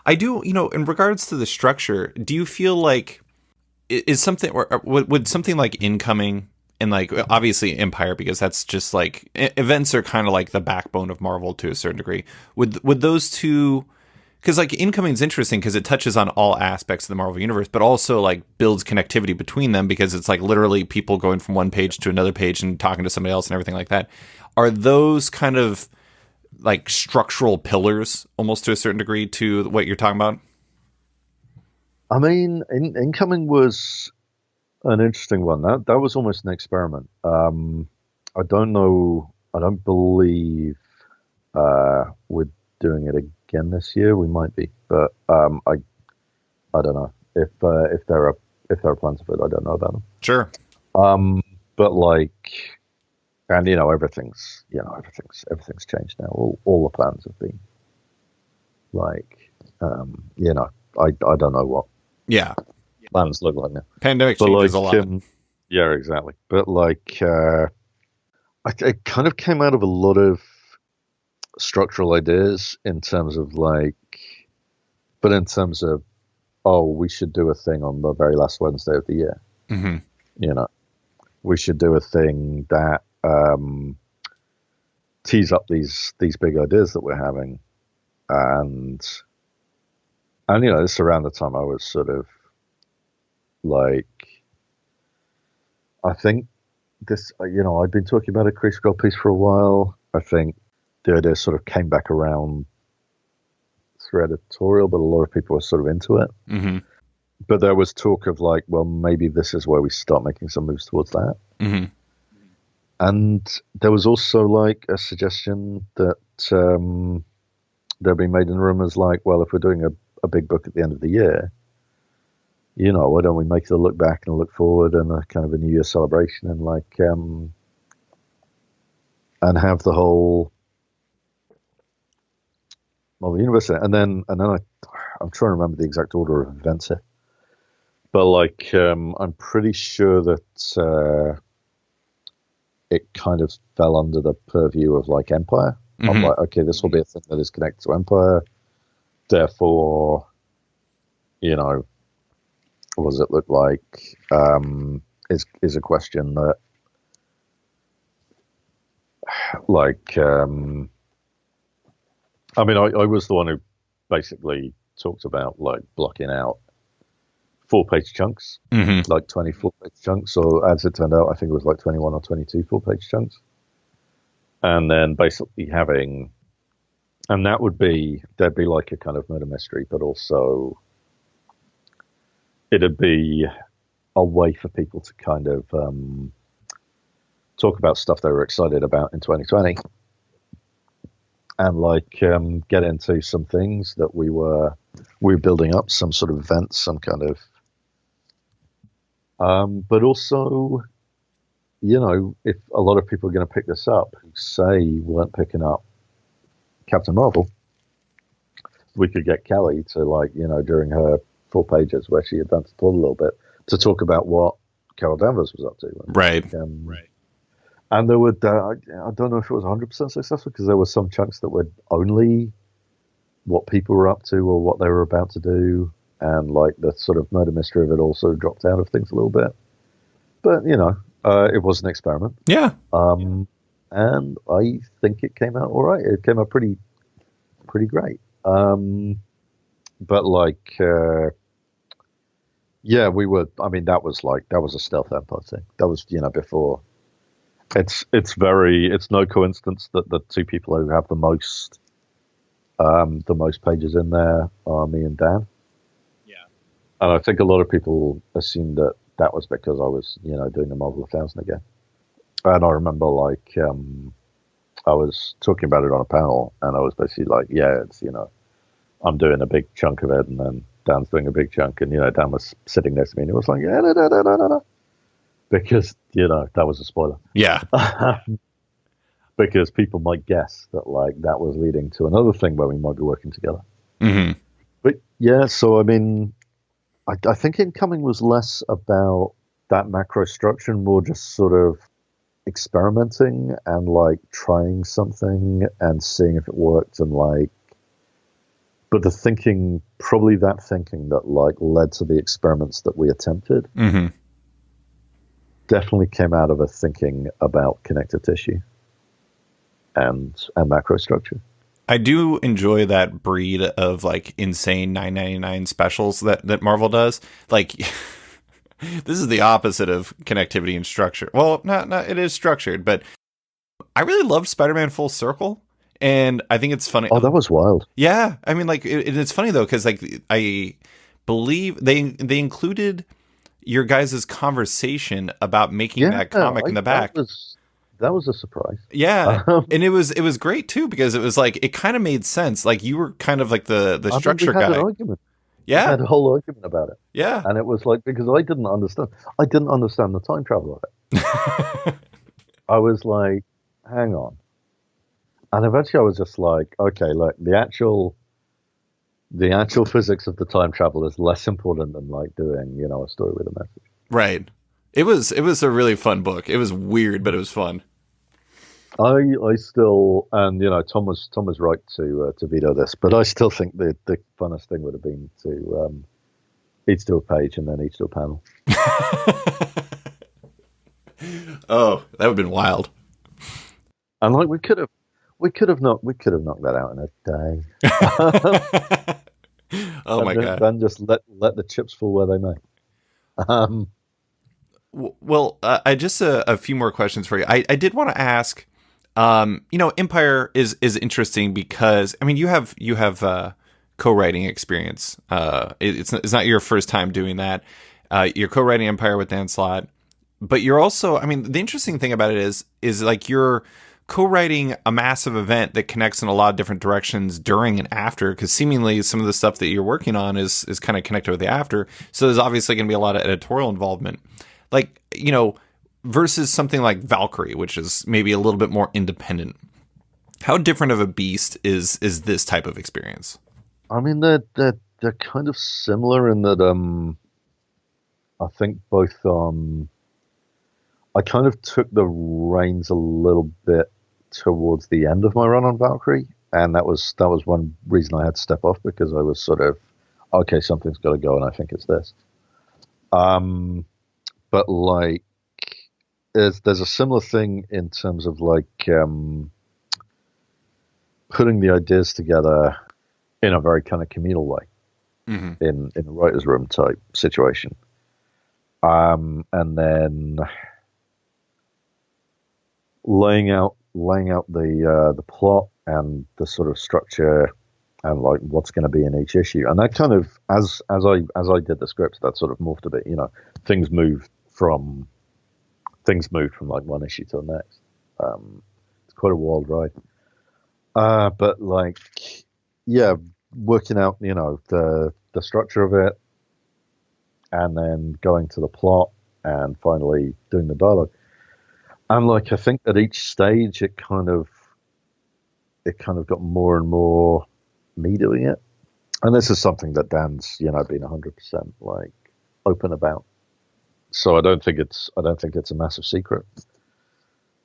I do, in regards to the structure, do you feel like is something, or would something like Incoming and like obviously Empyre, because that's just like events are kind of like the backbone of Marvel to a certain degree. Would those two, because like Incoming is interesting because it touches on all aspects of the Marvel universe, but also like builds connectivity between them because it's like literally people going from one page to another page and talking to somebody else and everything like that. Are those kind of like structural pillars almost to a certain degree to what you're talking about? I mean, Incoming was an interesting one. That was almost an experiment. I don't know. I don't believe we're doing it again this year. We might be, but I don't know if there are plans for it. I don't know about them. Sure. But like, and everything's changed now. All the plans have been like, I don't know what. Yeah. Plans look like now. Pandemic changes a lot. Yeah, exactly. But like, it kind of came out of a lot of structural ideas in terms of oh, we should do a thing on the very last Wednesday of the year. We should do a thing that tease up these big ideas that we're having, and this is around the time I was sort of like, I think this, I'd been talking about a Kree Skrull piece for a while. I think the idea sort of came back around through editorial, but a lot of people were sort of into it. But there was talk of like, well, maybe this is where we start making some moves towards that. And there was also like a suggestion that they're being made in rumors like, well, if we're doing a big book at the end of the year, why don't we make it a look back and a look forward and a kind of a New Year celebration and like, and have the whole Marvel Universe. And then I'm trying to remember the exact order of events here. but like I'm pretty sure that it kind of fell under the purview of like Empire. Of Hmm. like, okay, this will be a thing that is connected to Empire. Therefore, you know, what does it look like? Is a question that like I mean, I was the one who basically talked about like blocking out 4-page chunks, Hmm. like 24-page chunks. So as it turned out, I think it was like 21 or 22 4-page chunks. And then basically having, and that would be, there'd be like a kind of murder mystery, but also it'd be a way for people to kind of talk about stuff they were excited about in 2020 and like get into some things that we were building up, some sort of events, some kind of but also, you know, if a lot of people are going to pick this up who say weren't picking up Captain Marvel, we could get Kelly to, like, you know, during her 4 pages where she advanced the plot a little bit to talk about what Carol Danvers was up to. And, Right. like, and there were, I don't know if it was 100% successful because there were some chunks that were only what people were up to or what they were about to do. And like the sort of murder mystery of it also dropped out of things a little bit. But, you know, it was an experiment. Yeah. And I think it came out all right. It came out pretty great. But like, yeah, we were. I mean, that was a stealth Empire thing. That was, you know, before. It's no coincidence that the two people who have the most pages in there are me and Dan. Yeah. And I think a lot of people assumed that that was because I was, you know, doing the Marvel 1000 again. And I remember, like, I was talking about it on a panel, and I was basically like, yeah, it's, you know, I'm doing a big chunk of it, and then Dan's doing a big chunk, and, you know, Dan was sitting next to me, and he was like, yeah, da, da, da, da, da, because, you know, that was a spoiler. Yeah. Because people might guess that, like, that was leading to another thing where we might be working together. Hmm. But yeah, so I mean, I think Incoming was less about that macro structure and more just sort of experimenting and like trying something and seeing if it worked and like, but the thinking, probably that thinking that like led to the experiments that we attempted, Hmm. definitely came out of a thinking about connective tissue and macro structure. I do enjoy that breed of like insane 9.99 specials that Marvel does. Like, this is the opposite of connectivity and structure. Well, not it is structured, but I really loved Spider-Man Full Circle, and I think it's funny. Oh, that was wild. Yeah, I mean, like it's funny though because like I believe they included your guys' conversation about making that comic in the back. That was a surprise. Yeah, and it was great too because it was like it kind of made sense. Like you were kind of like the structure we had guy. An argument. Yeah, we had a whole argument about it. Yeah, and it was like because I didn't understand the time travel of it. I was like, hang on, and eventually I was just like, okay, look, the actual physics of the time travel is less important than like doing, you know, a story with a message. Right. It was a really fun book. It was weird, but it was fun. I still, and you know, Tom was right to veto this, but I still think the funnest thing would have been to each do a page and then each do a panel. Oh, that would have been wild. And like we could have knocked that out in a day. Oh my god! Then just let the chips fall where they may. Well, I just a few more questions for you. I did want to ask. You know, Empyre is interesting because I mean you have co-writing experience. It's not your first time doing that. You're co-writing Empyre with Dan Slott, but you're also, I mean, the interesting thing about it is like you're co-writing a massive event that connects in a lot of different directions during and after, because seemingly some of the stuff that you're working on is kind of connected with the after. So there's obviously going to be a lot of editorial involvement, like, you know, versus something like Valkyrie, which is maybe a little bit more independent. How different of a beast is this type of experience? I mean, they're kind of similar in that I think both I kind of took the reins a little bit towards the end of my run on Valkyrie, and that was one reason I had to step off, because I was sort of, okay, something's got to go, and I think it's this. But like, there's a similar thing in terms of like putting the ideas together in a very kind of communal way, in a writer's room type situation, and then laying out the plot and the sort of structure and like what's going to be in each issue. And that kind of, as I did the script, that sort of morphed a bit. Things moved from like one issue to the next. It's quite a wild ride. But like, yeah, working out the structure of it, and then going to the plot, and finally doing the dialogue. And like, I think at each stage it kind of got more and more me doing it. And this is something that Dan's been 100% like open about. So I don't think it's a massive secret.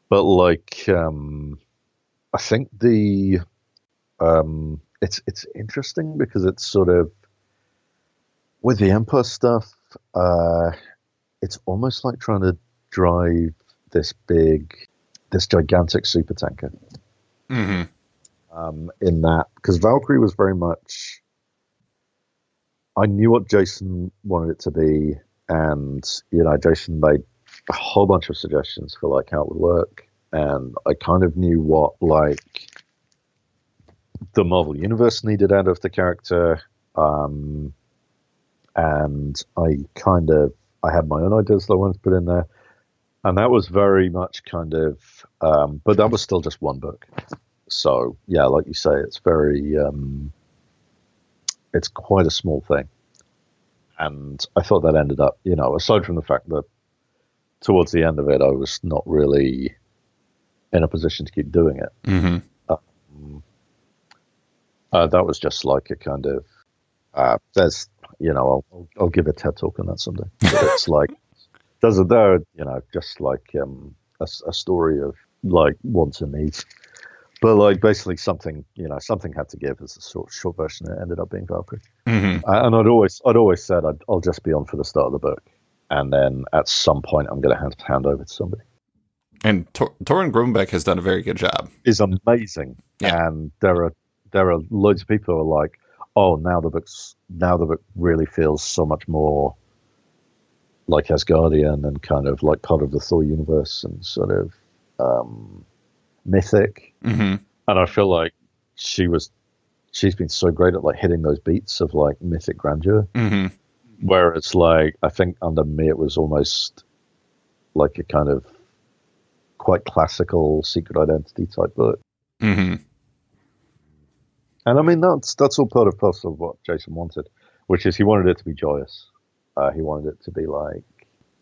But like, I think it's interesting because it's sort of, with the Empyre stuff, it's almost like trying to drive this gigantic super tanker. In that, because Valkyrie was very much, I knew what Jason wanted it to be, and Jason made a whole bunch of suggestions for like how it would work, and I kind of knew what like the Marvel Universe needed out of the character, and I had my own ideas that I wanted to put in there, and that was very much kind of, but that was still just one book. So yeah, like you say, it's very, it's quite a small thing, and I thought that ended up, aside from the fact that towards the end of it, I was not really in a position to keep doing it. That was just like a kind of, there's, I'll give a TED talk on that someday. But it's like, just like a story of like wants and needs. But like, basically something had to give as a short version. It ended up being Valkyrie. And I'd always said I'll just be on for the start of the book, and then at some point I'm going to have to hand over to somebody. And Torrin Grumbeck has done a very good job. Is amazing, yeah. And there are loads of people who are like, oh, now the book really feels so much more like Asgardian and kind of like part of the Thor universe and sort of mythic. And I feel like she's been so great at like hitting those beats of like mythic grandeur, where it's like, I think under me it was almost like a kind of quite classical Secret Identity type book. And I mean, that's all part of what Jason wanted, which is he wanted it to be joyous. He wanted it to be like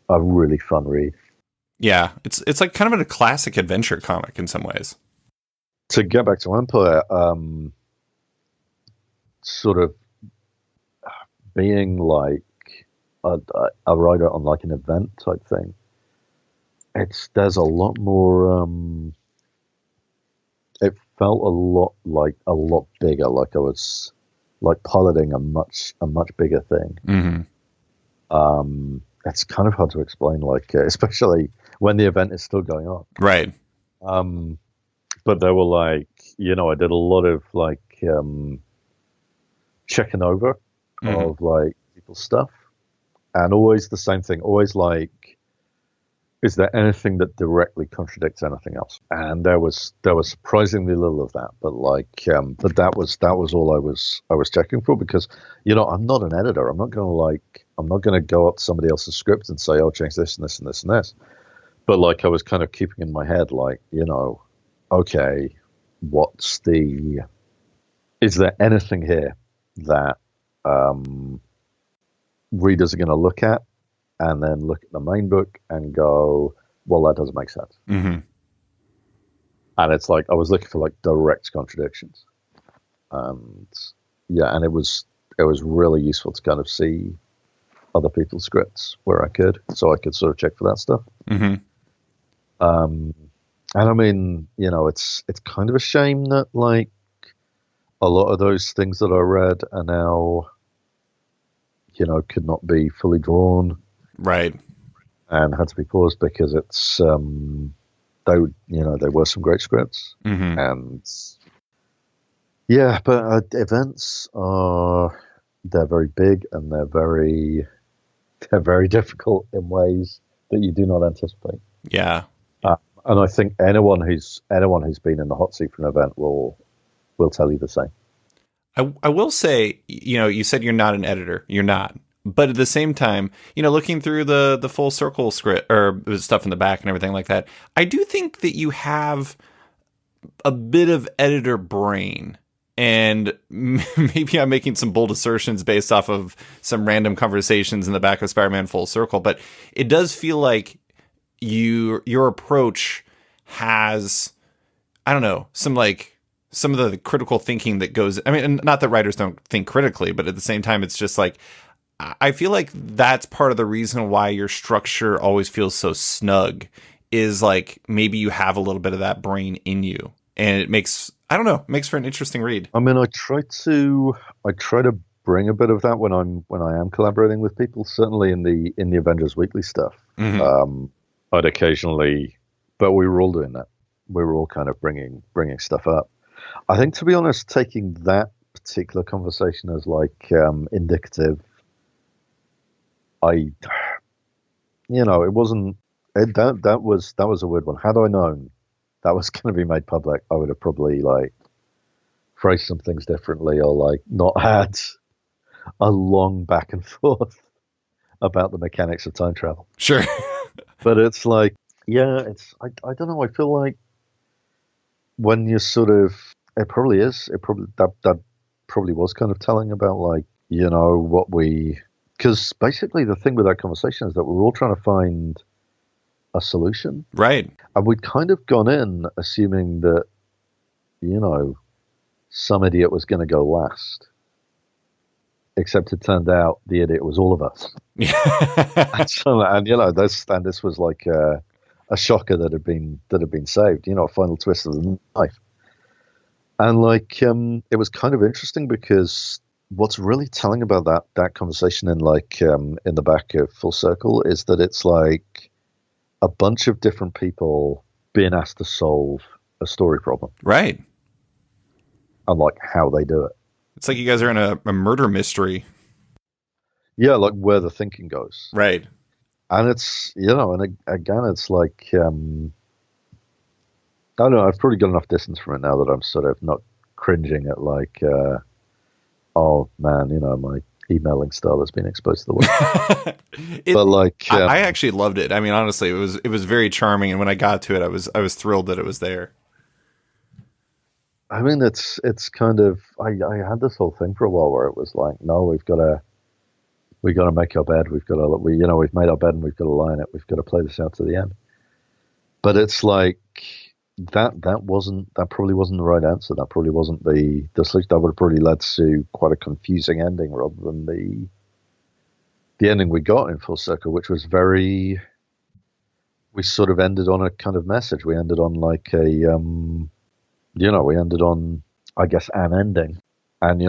a really fun read. Yeah, it's like kind of a classic adventure comic in some ways. To get back to Empyre, sort of being like a writer on like an event type thing, there's a lot more. It felt a lot bigger, like I was like piloting a much bigger thing. It's kind of hard to explain, like especially when the event is still going on, right? But there were like, I did a lot of like checking over of like people's stuff, and always the same thing, always like, is there anything that directly contradicts anything else? And there was surprisingly little of that, but like, but that was all I was checking for, because I'm not an editor. I'm not going to go up to somebody else's script and say, "Oh, change this and this and this and this." But like, I was kind of keeping in my head, like, okay, is there anything here that readers are going to look at and then look at the main book and go, well, that doesn't make sense. And it's like, I was looking for like direct contradictions, and yeah, and it was really useful to kind of see other people's scripts where I could, so I could sort of check for that stuff. Mm-hmm. And I mean, it's kind of a shame that like a lot of those things that I read are now, could not be fully drawn, Right. and had to be paused because it's they were some great scripts, Mm-hmm. and yeah, but events are they're very big and they're very difficult in ways that you do not anticipate. Yeah. And I think anyone who's been in the hot seat for an event will tell you the same. I will say, you said you're not an editor. You're not. But at the same time, looking through the full circle script or stuff in the back and everything like that, I do think that you have a bit of editor brain. And maybe I'm making some bold assertions based off of some random conversations in the back of Spider-Man Full Circle, but it does feel like your approach has, I don't know, some of the critical thinking that goes. I mean, not that writers don't think critically, but at the same time, it's just like I feel like that's part of the reason why your structure always feels so snug. Is like maybe you have a little bit of that brain in you, and it makes for an interesting read. I mean, I try to bring a bit of that when I am collaborating with people. Certainly in the Avengers Weekly stuff. Mm-hmm. I'd occasionally, but we were all doing that. We were all kind of bringing stuff up. I think, to be honest, taking that particular conversation as like indicative, it wasn't. That was a weird one. Had I known that was going to be made public, I would have probably like phrased some things differently, or like not had a long back and forth about the mechanics of time travel. Sure. But it's like, yeah, I don't know. I feel like when you sort of, it probably that probably was kind of telling about like, what because basically the thing with that conversation is that we're all trying to find a solution. Right. And we'd kind of gone in assuming that, some idiot was going to go last. Except it turned out the idiot was all of us. And this was like a shocker that had been saved. A final twist of the knife. And like it was kind of interesting because what's really telling about that conversation in in the back of Full Circle is that it's like a bunch of different people being asked to solve a story problem. Right. And like how they do it. It's like you guys are in a murder mystery. Yeah, like where the thinking goes. Right. And it's, and again, it's like, I don't know, I've probably got enough distance from it now that I'm sort of not cringing at like, oh man, my emailing style has been exposed to the world. But like, I actually loved it. I mean, honestly, it was very charming. And when I got to it, I was thrilled that it was there. I mean, it's kind of, I had this whole thing for a while where it was like, no, we've got to make our bed. We've made our bed and we've got to lie in it. We've got to play this out to the end. But it's like that probably wasn't the right answer. That probably wasn't the solution. That would have probably led to quite a confusing ending rather than the ending we got in Full Circle, which was we sort of ended on a kind of message. We ended on like we ended on, I guess, an ending. And,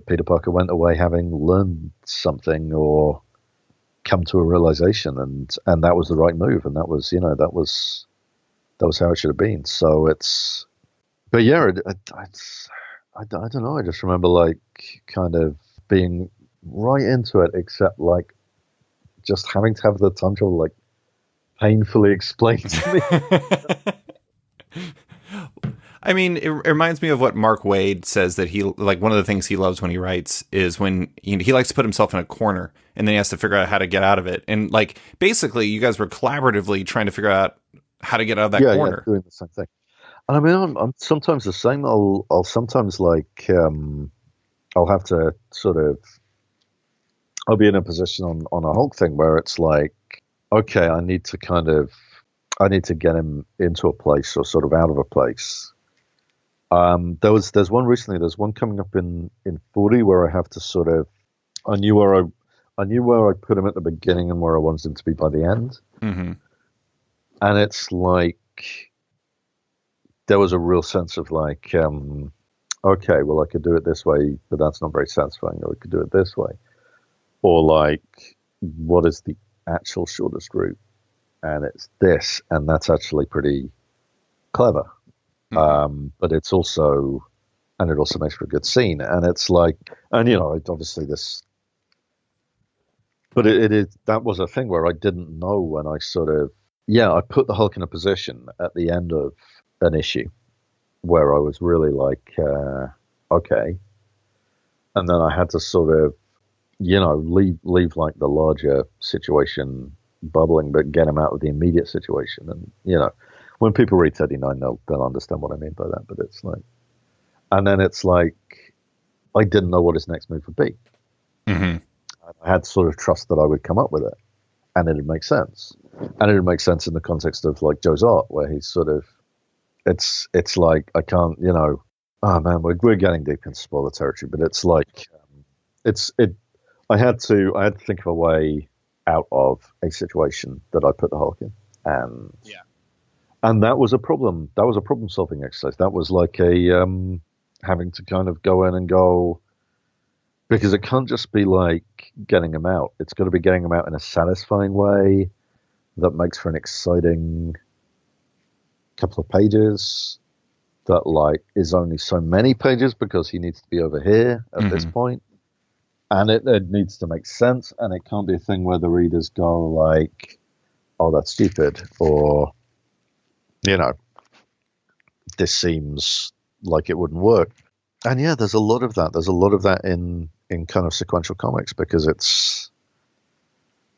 Peter Parker went away having learned something or come to a realization, and that was the right move. And that was how it should have been. So but yeah, I don't know. I just remember like kind of being right into it, except like just having to have the time travel like painfully explained to me. I mean, it reminds me of what Mark Waid says, that he, like, one of the things he loves when he writes is when he likes to put himself in a corner and then he has to figure out how to get out of it. And like, basically you guys were collaboratively trying to figure out how to get out of that corner. Yeah, doing the same thing. And I mean, I'm sometimes the same. I'll sometimes like, I'll have to I'll be in a position on a Hulk thing where it's like, okay, I need to get him into a place or sort of out of a place. There's one recently. There's one coming up in 40 where I have to I knew I knew where I put him at the beginning and where I wanted him to be by the end. Mm-hmm. And it's like there was a real sense of like, okay, well, I could do it this way, but that's not very satisfying. Or I could do it this way, or like, what is the actual shortest route? And it's this, and that's actually pretty clever. Mm-hmm. But it's also, and it also makes for a good scene. And it's like, and obviously this, but it is, that was a thing where I didn't know when I sort of, I put the Hulk in a position at the end of an issue where I was really like, okay. And then I had to sort of, leave like the larger situation bubbling, but get him out of the immediate situation. And, when people read 39, they'll understand what I mean by that. But it's like, and then it's like, I didn't know what his next move would be. Mm-hmm. I had sort of trust that I would come up with it, and it'd make sense. And it would make sense in the context of like Joe's art, where he's sort of, it's like, I can't, oh man, we're getting deep into spoiler territory, but it's like, I had to think of a way out of a situation that I put the Hulk in, and that was a problem. That was a problem solving exercise. That was like a having to kind of go in and go, because it can't just be like getting him out. It's got to be getting him out in a satisfying way that makes for an exciting couple of pages that like is only so many pages because he needs to be over here at this point. And it needs to make sense, and it can't be a thing where the readers go like, oh, that's stupid, or, this seems like it wouldn't work. And yeah, there's a lot of that. There's a lot of that in kind of sequential comics, because it's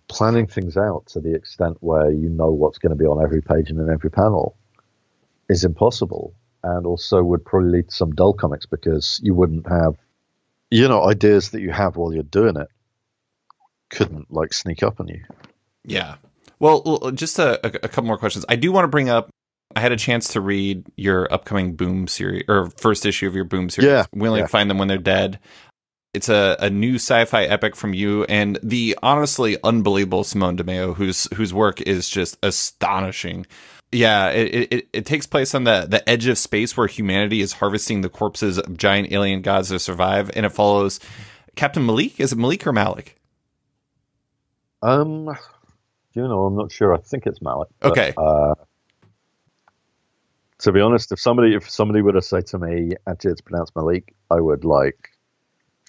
planning things out to the extent where you know what's going to be on every page and in every panel is impossible, and also would probably lead to some dull comics because you wouldn't have, ideas that you have while you're doing it couldn't like sneak up on you. Yeah. Well, just a couple more questions. I do want to bring up, I had a chance to read your upcoming Boom series, or first issue of your Boom series. Yeah. We only find them when they're dead. It's a new sci-fi epic from you and the honestly unbelievable Simone DeMeo, whose work is just astonishing. Yeah, it takes place on the edge of space where humanity is harvesting the corpses of giant alien gods to survive, and it follows Captain Malik. Is it Malik or Malik? I'm not sure. I think it's Malik. Okay. To be honest, if somebody were to say to me, actually it's pronounced Malik, I would like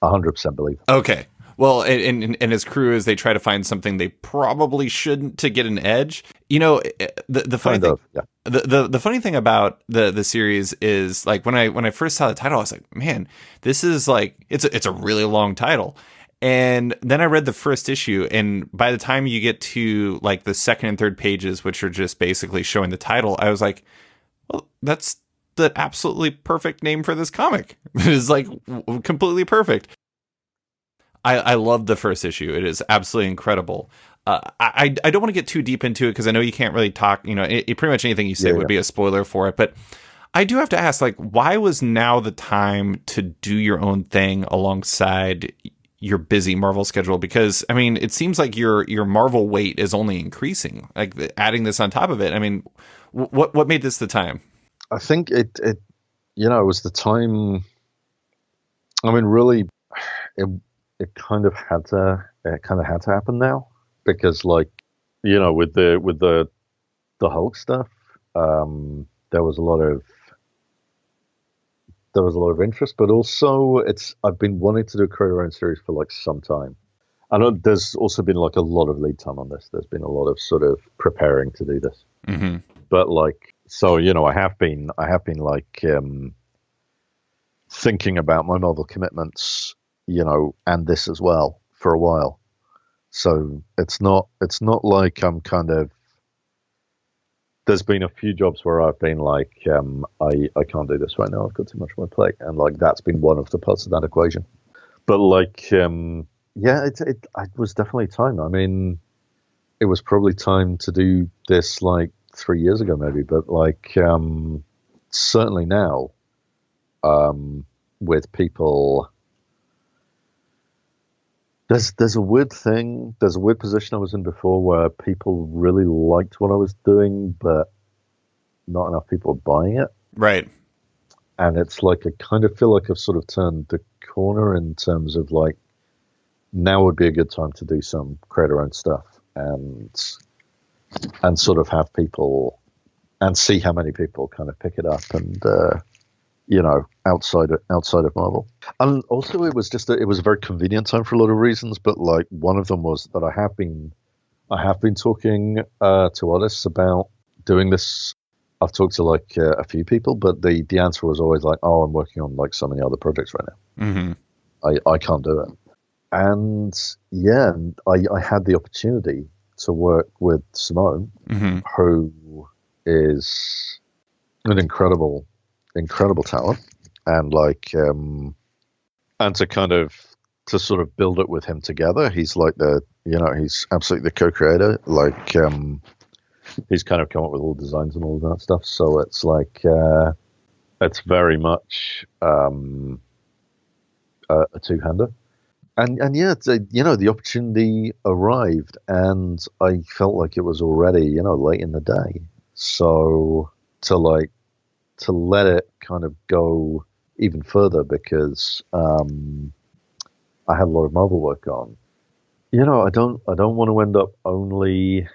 100% believe it. Okay. Well, and his crew, as they try to find something they probably shouldn't to get an edge. The funny thing, the funny thing about the series is like when I first saw the title, I was like, man, this is like it's a really long title. And then I read the first issue, and by the time you get to like the second and third pages, which are just basically showing the title, I was like, well, that's the absolutely perfect name for this comic. It is like completely perfect. I love the first issue. It is absolutely incredible. I don't want to get too deep into it because I know you can't really talk. Pretty much anything you say would be a spoiler for it. But I do have to ask, like, why was now the time to do your own thing alongside your busy Marvel schedule? Because I mean, it seems like your Marvel weight is only increasing. Like adding this on top of it. I mean, what made this the time? I think it was the time. I mean, really, it kind of had to happen now, because like, with the Hulk stuff, there was a lot of interest, but also I've been wanting to do a create your own series for like some time. I know there's also been like a lot of lead time on this. There's been a lot of sort of preparing to do this. Mm-hmm. But like, so, I have been like thinking about my Marvel commitments, and this as well for a while. So it's not like I'm kind of, there's been a few jobs where I've been like, I can't do this right now. I've got too much on my plate. And like, that's been one of the parts of that equation. But like, it was definitely time. I mean, it was probably time to do this like 3 years ago, maybe, but like, certainly now, with people, There's a weird thing. There's a weird position I was in before where people really liked what I was doing, but not enough people were buying it. Right. And it's like I kind of feel like I've sort of turned the corner in terms of like now would be a good time to do some creator owned stuff and sort of have people and see how many people kind of pick it up and outside of Marvel. And also it was just it was a very convenient time for a lot of reasons, but like one of them was that I have been talking to artists about doing this. I've talked to like a few people, but the answer was always like, "Oh, I'm working on like so many other projects right now. I can't do it." And yeah, I had the opportunity to work with Simone, who is an incredible talent, and like and to kind of to sort of build it with him together. He's like he's absolutely the co-creator. Like he's kind of come up with all the designs and all of that stuff. So it's like it's very much a two-hander. And yeah, the opportunity arrived, and I felt like it was already late in the day. So to let it kind of go even further because I had a lot of Marvel work on. I don't want to end up only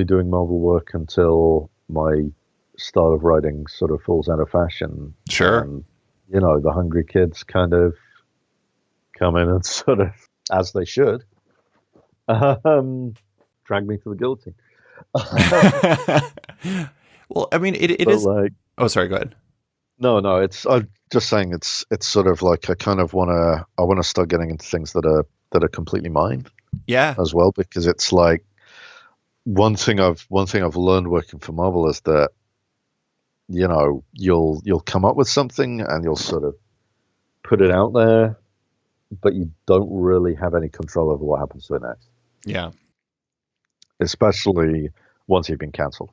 doing Marvel work until my style of writing sort of falls out of fashion. Sure. And, the hungry kids kind of come in and sort of, as they should, drag me to the guillotine. Well, I mean, it is like. Oh, sorry. Go ahead. No. I'm just saying it's sort of like I want to start getting into things that are completely mine. Yeah. As well, because it's like one thing I've learned working for Marvel is that you'll come up with something and you'll sort of put it out there, but you don't really have any control over what happens to it next. Yeah. Especially once you've been cancelled.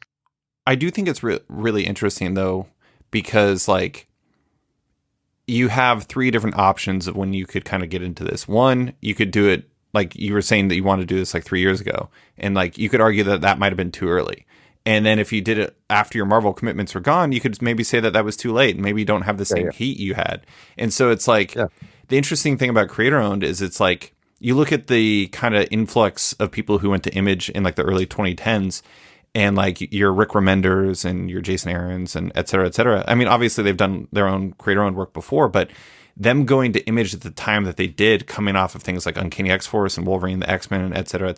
I do think it's really interesting, though, because, like, you have three different options of when you could kind of get into this. One, you could do it, like you were saying that you wanted to do this, like, 3 years ago. And, like, you could argue that might have been too early. And then if you did it after your Marvel commitments were gone, you could maybe say that was too late. And maybe you don't have the same heat you had. And so it's like, the interesting thing about creator-owned is it's like, you look at the kind of influx of people who went to Image in, like, the early 2010s, and like your Rick Remenders and your Jason Aaron's and et cetera, et cetera. I mean, obviously they've done their own creator-owned work before, but them going to Image at the time that they did, coming off of things like Uncanny X-Force and Wolverine, the X-Men, and et cetera,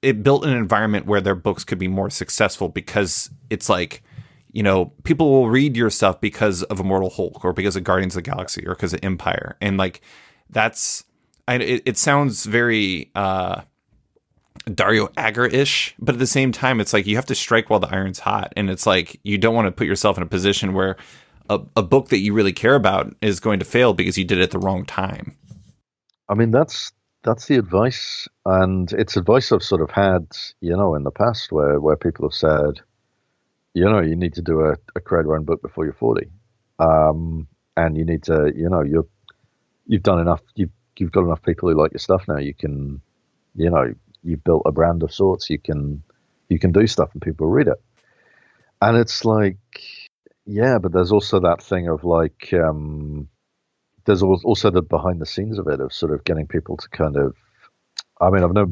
it built an environment where their books could be more successful because it's like, people will read your stuff because of Immortal Hulk or because of Guardians of the Galaxy or because of Empyre. And like, it sounds very, Dario Agger-ish, but at the same time, it's like you have to strike while the iron's hot, and it's like you don't want to put yourself in a position where a book that you really care about is going to fail because you did it at the wrong time. I mean, that's the advice, and it's advice I've sort of had, in the past where people have said, you need to do a creator-owned book before you're 40, and you need to, you've done enough, you've got enough people who like your stuff now. You can, you've built a brand of sorts. You can do stuff and people read it. And it's like, yeah, but there's also that thing of like, there's also the behind the scenes of it, of sort of getting people to kind of, I mean, I've never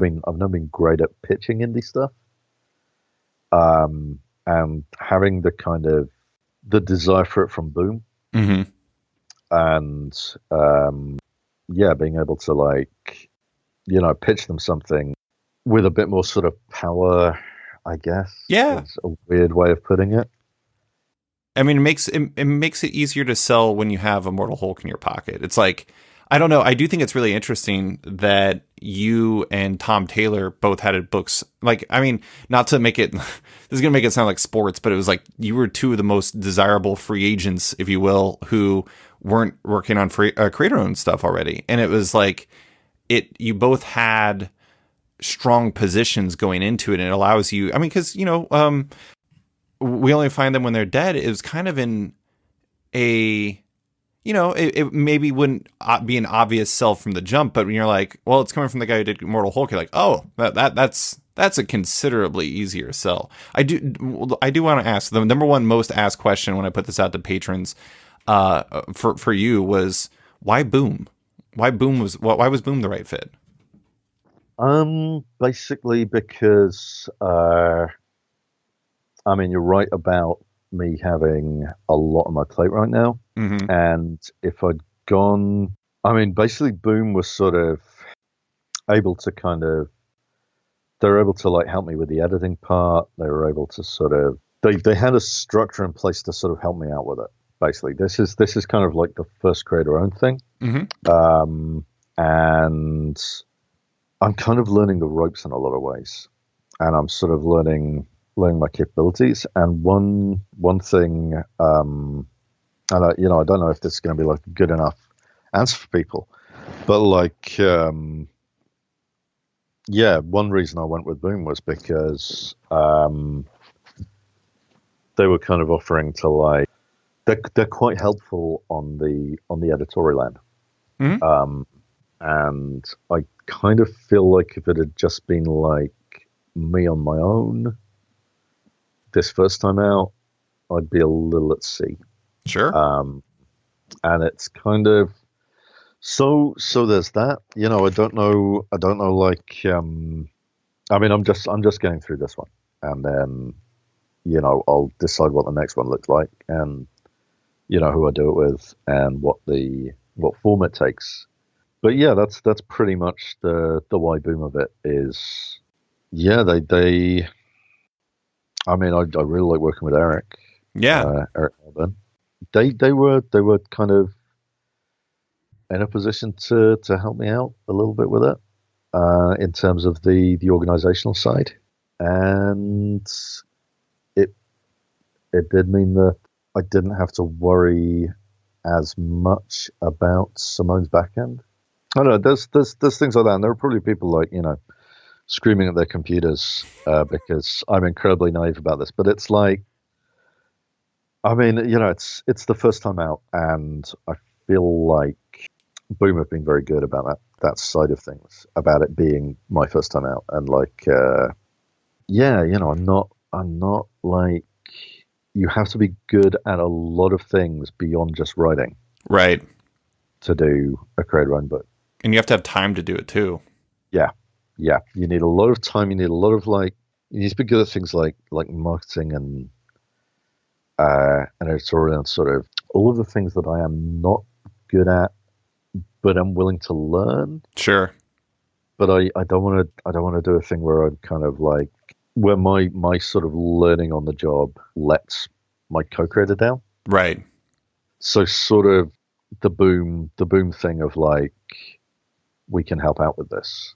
been great at pitching indie stuff. And having the kind of the desire for it from Boom. Mm-hmm. And, being able to like, pitch them something with a bit more sort of power, I guess. Yeah. It's a weird way of putting it. I mean, it makes it easier to sell when you have Immortal Hulk in your pocket. It's like, I don't know. I do think it's really interesting that you and Tom Taylor both had books. Like, I mean, not to make it, this is going to make it sound like sports, but it was like you were two of the most desirable free agents, if you will, who weren't working on creator-owned stuff already. And it was like, you both had strong positions going into it, and it allows you, I mean, because, we only find them when they're dead. It was kind of in a, it maybe wouldn't be an obvious sell from the jump, but when you're like, well, it's coming from the guy who did Immortal Hulk, you're like, oh, that's a considerably easier sell. I do want to ask, the number one most asked question when I put this out to patrons, for you was, why Boom? Why was Boom the right fit? Basically because, you're right about me having a lot on my plate right now. Mm-hmm. And if I'd gone, basically Boom was sort of able to they were able to like help me with the editing part. They were able to sort of, they had a structure in place to sort of help me out with it. Basically, this is kind of like the first creator-owned thing. Mm-hmm. And I'm kind of learning the ropes in a lot of ways, and I'm sort of learning my capabilities. And one thing, and I don't know if this is going to be like a good enough answer for people, but like, one reason I went with Boom was because they were kind of offering to like, they're quite helpful on the editorial end. Mm-hmm. And I kind of feel like if it had just been like me on my own this first time out, I'd be a little at sea. Sure. And it's kind of so there's that. I don't know like I'm just getting through this one, and then I'll decide what the next one looks like, and who I do it with, and what form it takes. But yeah, that's pretty much the why Boom of it is. Yeah, they I really like working with Eric. Yeah. Eric Melbourne. They were kind of in a position to help me out a little bit with it, in terms of the organizational side, and it did mean that I didn't have to worry as much about Simone's back end. I don't know. There's things like that, and there are probably people like screaming at their computers because I'm incredibly naive about this. But it's like, it's the first time out, and I feel like Boom have been very good about that side of things, about it being my first time out, and like, I'm not like, you have to be good at a lot of things beyond just writing, Right. to do a creator-owned book. And you have to have time to do it too. Yeah. You need a lot of time. You need a lot of you need to be good at things like marketing and editorial, and sort of all of the things that I am not good at, but I'm willing to learn. Sure. But I don't want to do a thing where I'm kind of like, where my sort of learning on the job lets my co-creator down. Right. So sort of the boom thing of like, we can help out with this.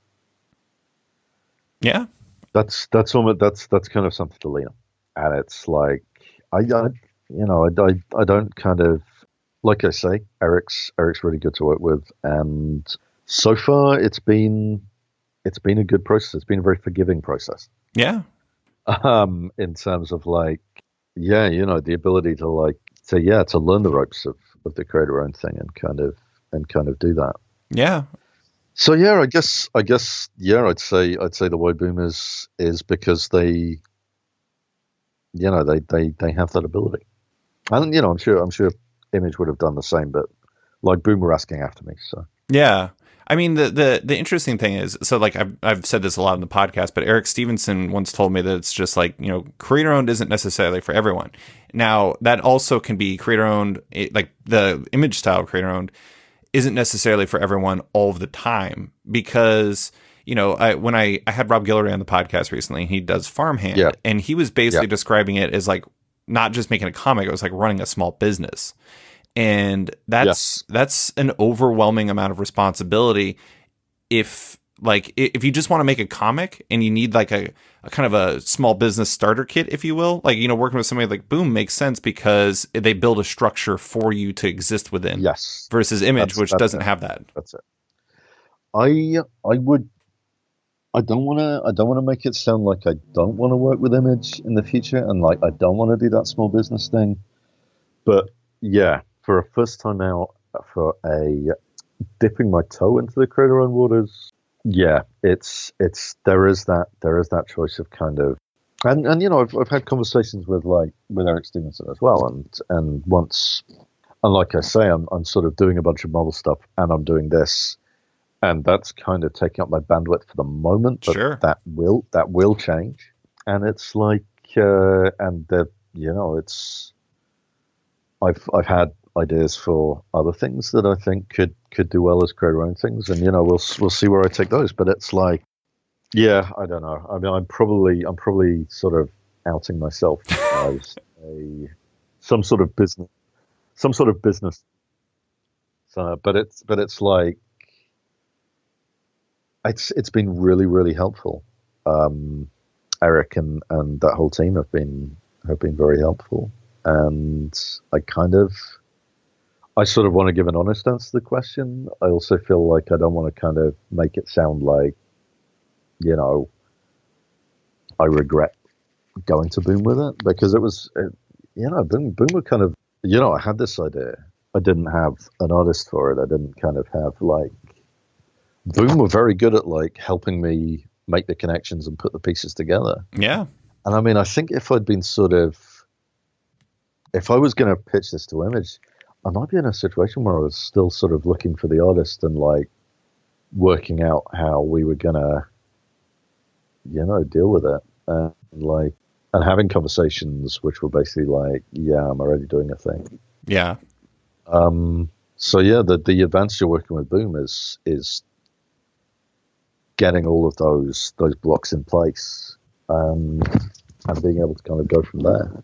Yeah. That's kind of something to lean on. And it's like, I don't kind of, like I say, Eric's really good to work with, and so far it's been a good process. It's been a very forgiving process. Yeah. In terms of like, the ability to learn the ropes of the creator-owned thing, and kind of do that. Yeah. So yeah, I guess I'd say the why Boom is because they have that ability. And I'm sure Image would have done the same, but like Boom were asking after me, so. Yeah. I mean, the interesting thing is, so like I've said this a lot in the podcast, but Eric Stevenson once told me that it's just like, creator owned isn't necessarily for everyone. Now that also can be creator owned, like the Image style creator owned isn't necessarily for everyone all of the time, because when I had Rob Guillory on the podcast recently, he does Farmhand, and he was basically describing it as like not just making a comic, it was like running a small business. And that's an overwhelming amount of responsibility. If you just want to make a comic and you need like a kind of a small business starter kit, if you will, like, working with somebody like Boom makes sense because they build a structure for you to exist within. Yes. Versus Image, which doesn't have that. That's it. I don't want to make it sound like I don't want to work with Image in the future, and like I don't want to do that small business thing. But yeah, for a first time out, for a dipping my toe into the creator own waters. Yeah, it's there is that choice of kind of, and you know, I've had conversations with Eric Stevenson as well, and once, and like I say, I'm sort of doing a bunch of Marvel stuff, and I'm doing this, and that's kind of taking up my bandwidth for the moment, but Sure. that will change, and it's like, and the you know, it's I've had ideas for other things that I think could do well as creator own things, and you know, we'll see where I take those, but it's like, yeah, I don't know. I mean, I'm probably sort of outing myself as some sort of business, some sort of business. So, but it's like it's been really really helpful. Eric and that whole team have been very helpful, and I sort of want to give an honest answer to the question. I also feel like I don't want to kind of make it sound like, you know, I regret going to Boom with it, because you know, Boom were kind of, you know, I had this idea. I didn't have an artist for it. I didn't kind of have Boom were very good at helping me make the connections and put the pieces together. Yeah. And I mean, I think if I was going to pitch this to Image, I might be in a situation where I was still sort of looking for the artist and working out how we were going to, you know, deal with it. And having conversations which were basically yeah, I'm already doing a thing. Yeah. So yeah, the advantage of working with Boom is getting all of those blocks in place, and being able to kind of go from there.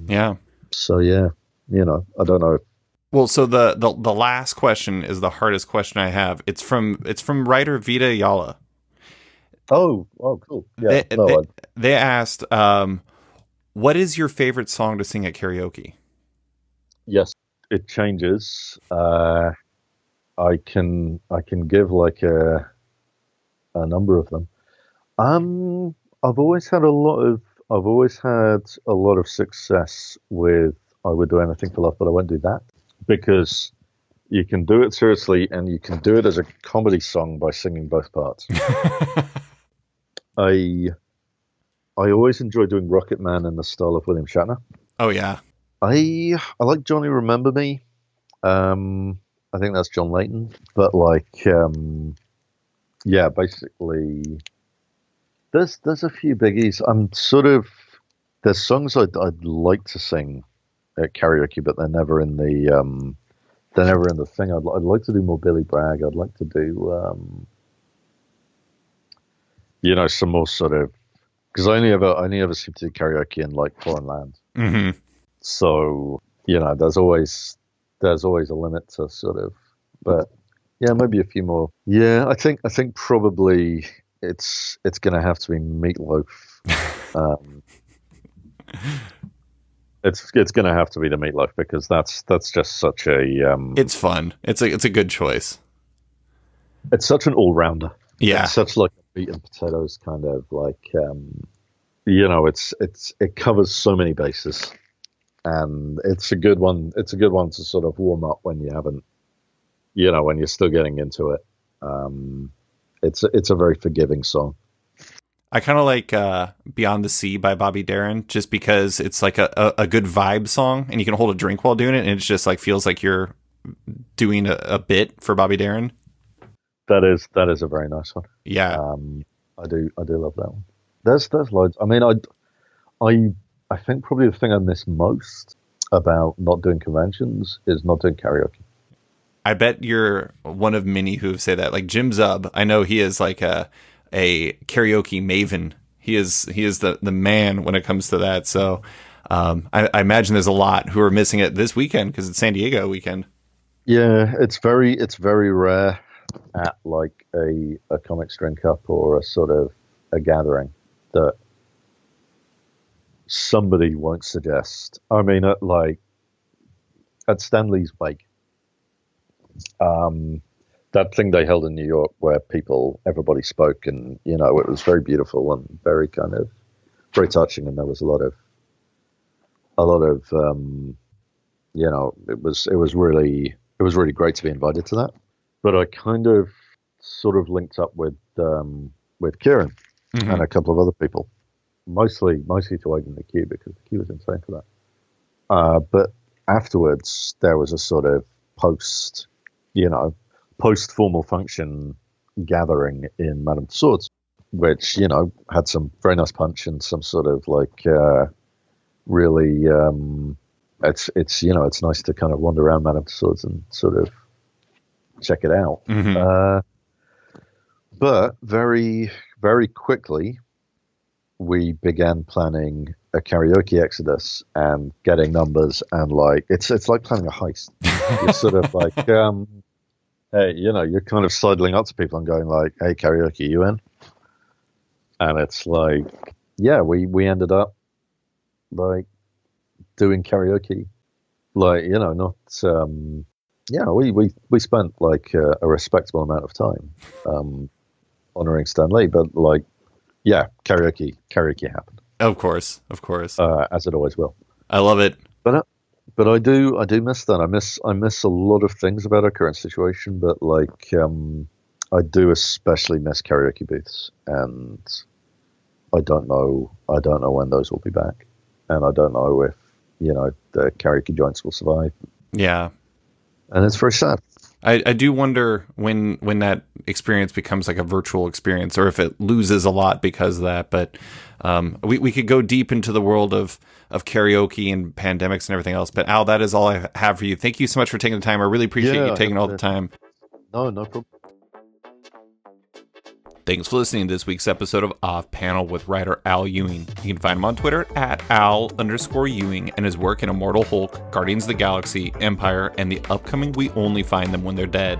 Yeah. So yeah, you know, I don't know. Well, so the last question is the hardest question I have. It's from writer Vita Yala. Oh, cool. Yeah. They asked, what is your favorite song to sing at karaoke? Yes, it changes. I can give a number of them. I've always had a lot of success with I Would Do Anything for Love, but I won't do that, because you can do it seriously and you can do it as a comedy song by singing both parts. I always enjoy doing Rocket Man in the style of William Shatner. Oh yeah. I like Johnny Remember Me. I think that's John Layton, but yeah, basically, there's a few biggies. There's songs I'd like to sing at karaoke, but they're never in the thing. I'd like to do more Billy Bragg. I'd like to do you know, some more sort of, because I only ever seem to do karaoke in foreign lands. Mm-hmm. So you know, there's always a limit to sort of, but yeah, maybe a few more. Yeah, I think probably it's gonna have to be Meatloaf. It's gonna have to be the Meatloaf, because that's just such a It's fun. It's a good choice. It's such an all rounder. Yeah. It's such a meat and potatoes kind of you know, it covers so many bases, and it's a good one. It's a good one to sort of warm up when you haven't, you know, when you're still getting into it. It's a very forgiving song. I kind of like Beyond the Sea by Bobby Darin, just because it's like a good vibe song, and you can hold a drink while doing it, and it's just feels like you're doing a bit for Bobby Darin. That is a very nice one. Yeah. I do love that one. There's loads. I mean, I think probably the thing I miss most about not doing conventions is not doing karaoke. I bet you're one of many who say that. Like Jim Zub, I know he is like a karaoke maven. He is the man when it comes to that. So I imagine there's a lot who are missing it this weekend because it's San Diego weekend. Yeah, it's very rare at a comics drink up or a sort of a gathering that somebody won't suggest. I mean, at Stanley's wake, that thing they held in New York where everybody spoke, and you know, it was very beautiful and very kind of very touching, and there was a lot of you know, it was was really great to be invited to that. But I kind of sort of linked up with Kieran and a couple of other people, mostly to open the queue because the queue was insane for that. But afterwards, there was a sort of post formal function gathering in Madame Tussauds, which had some very nice punch and some sort of like really. It's nice to kind of wander around Madame Tussauds and sort of check it out. But very, very quickly, we began planning a karaoke exodus and getting numbers, and like it's like planning a heist. You're sort of like, hey, you're kind of sidling up to people and going like, "Hey, karaoke, you in?" And it's like, yeah, we ended up like doing karaoke, like not. We spent like a respectable amount of time honoring Stan Lee, but like, yeah, karaoke happened. Of course, as it always will. I love it. But I do miss that. I miss a lot of things about our current situation, but like I do especially miss karaoke booths, and I don't know when those will be back, and I don't know if the karaoke joints will survive. Yeah, and it's very sad. I do wonder when that experience becomes like a virtual experience, or if it loses a lot because of that. But we could go deep into the world of karaoke and pandemics and everything else. But Al, that is all I have for you. Thank you so much for taking the time. I really appreciate you taking all the time. No problem. Thanks for listening to this week's episode of Off Panel with writer Al Ewing. You can find him on Twitter at Al_Ewing and his work in Immortal Hulk, Guardians of the Galaxy, Empyre, and the upcoming We Only Find Them When They're Dead.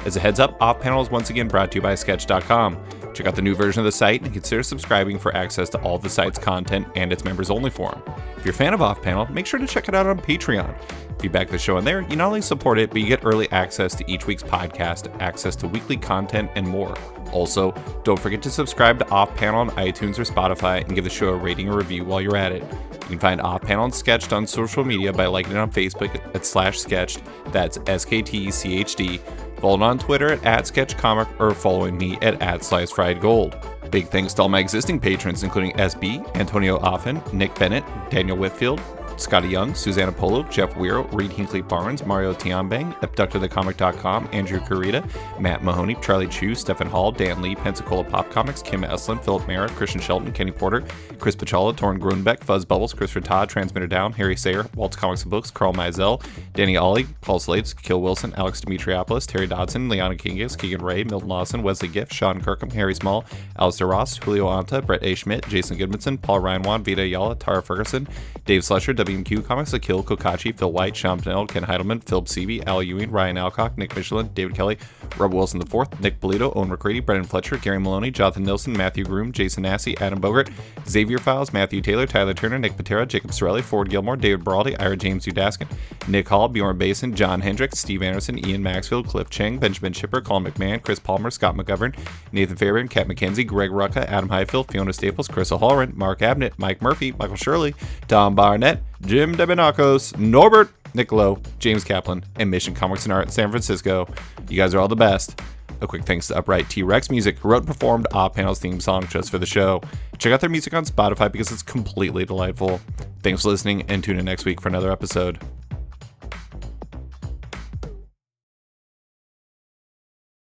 As a heads up, Off Panel is once again brought to you by Sketch.com. Check out the new version of the site and consider subscribing for access to all the site's content and its members only forum. If you're a fan of Off Panel, make sure to check it out on Patreon. If you back the show in there, you not only support it, but you get early access to each week's podcast, access to weekly content, and more. Also, don't forget to subscribe to Off Panel on iTunes or Spotify and give the show a rating or review while you're at it. You can find Off Panel and Sketched on social media by liking it on Facebook at /Sketched, that's SKTCHD, follow on Twitter at @SketchComic, or following me at @SliceFriedGold. Big thanks to all my existing patrons, including SB, Antonio Offen, Nick Bennett, Daniel Whitfield, Scotty Young, Susanna Polo, Jeff Weiro, Reed Hinckley Barnes, Mario Tianbang, AbductedTheComic.com, Andrew Carita, Matt Mahoney, Charlie Chu, Stephen Hall, Dan Lee, Pensacola Pop Comics, Kim Eslin, Philip Merritt, Christian Shelton, Kenny Porter, Chris Pachala, Torrin Grunbeck, Fuzz Bubbles, Christopher Todd, Transmitter Down, Harry Sayer, Walt's Comics and Books, Carl Mizell, Danny Ollie, Paul Slates, Kill Wilson, Alex Dimitriopoulos, Terry Dodson, Liana Kingas, Keegan Ray, Milton Lawson, Wesley Giff, Sean Kirkham, Harry Small, Alistair Ross, Julio Anta, Brett A. Schmidt, Jason Goodmanson, Paul Ryanwan, Vita Ayala, Tara Ferguson, Dave Slusher, WMQ Comics, Akil Kokachi, Phil White, Sean Pennell, Ken Heidelman, Philip Seavey, Al Ewing, Ryan Alcock, Nick Michelin, David Kelly, Rob Wilson IV, Nick Polito, Owen McCready, Brendan Fletcher, Gary Maloney, Jonathan Nilsson, Matthew Groom, Jason Massey, Adam Bogart, Xavier Files, Matthew Taylor, Tyler Turner, Nick Patera, Jacob Sorelli, Ford Gilmore, David Baraldi, Ira James Udaskin, Nick Hall, Bjorn Basin, John Hendricks, Steve Anderson, Ian Maxfield, Cliff Cheng, Benjamin Shipper, Colin McMahon, Chris Palmer, Scott McGovern, Nathan Fairbairn, Kat McKenzie, Greg Rucka, Adam Highfield, Fiona Staples, Chris O'Halloran, Mark Abnett, Mike Murphy, Michael Shirley, Tom Barnett, Jim Debinakos, Norbert Niccolo, James Kaplan, and Mission Comics and Art in San Francisco. You guys are all the best. A quick thanks to Upright T-Rex Music, who wrote and performed Off Panel's theme song just for the show. Check out their music on Spotify because it's completely delightful. Thanks for listening, and tune in next week for another episode.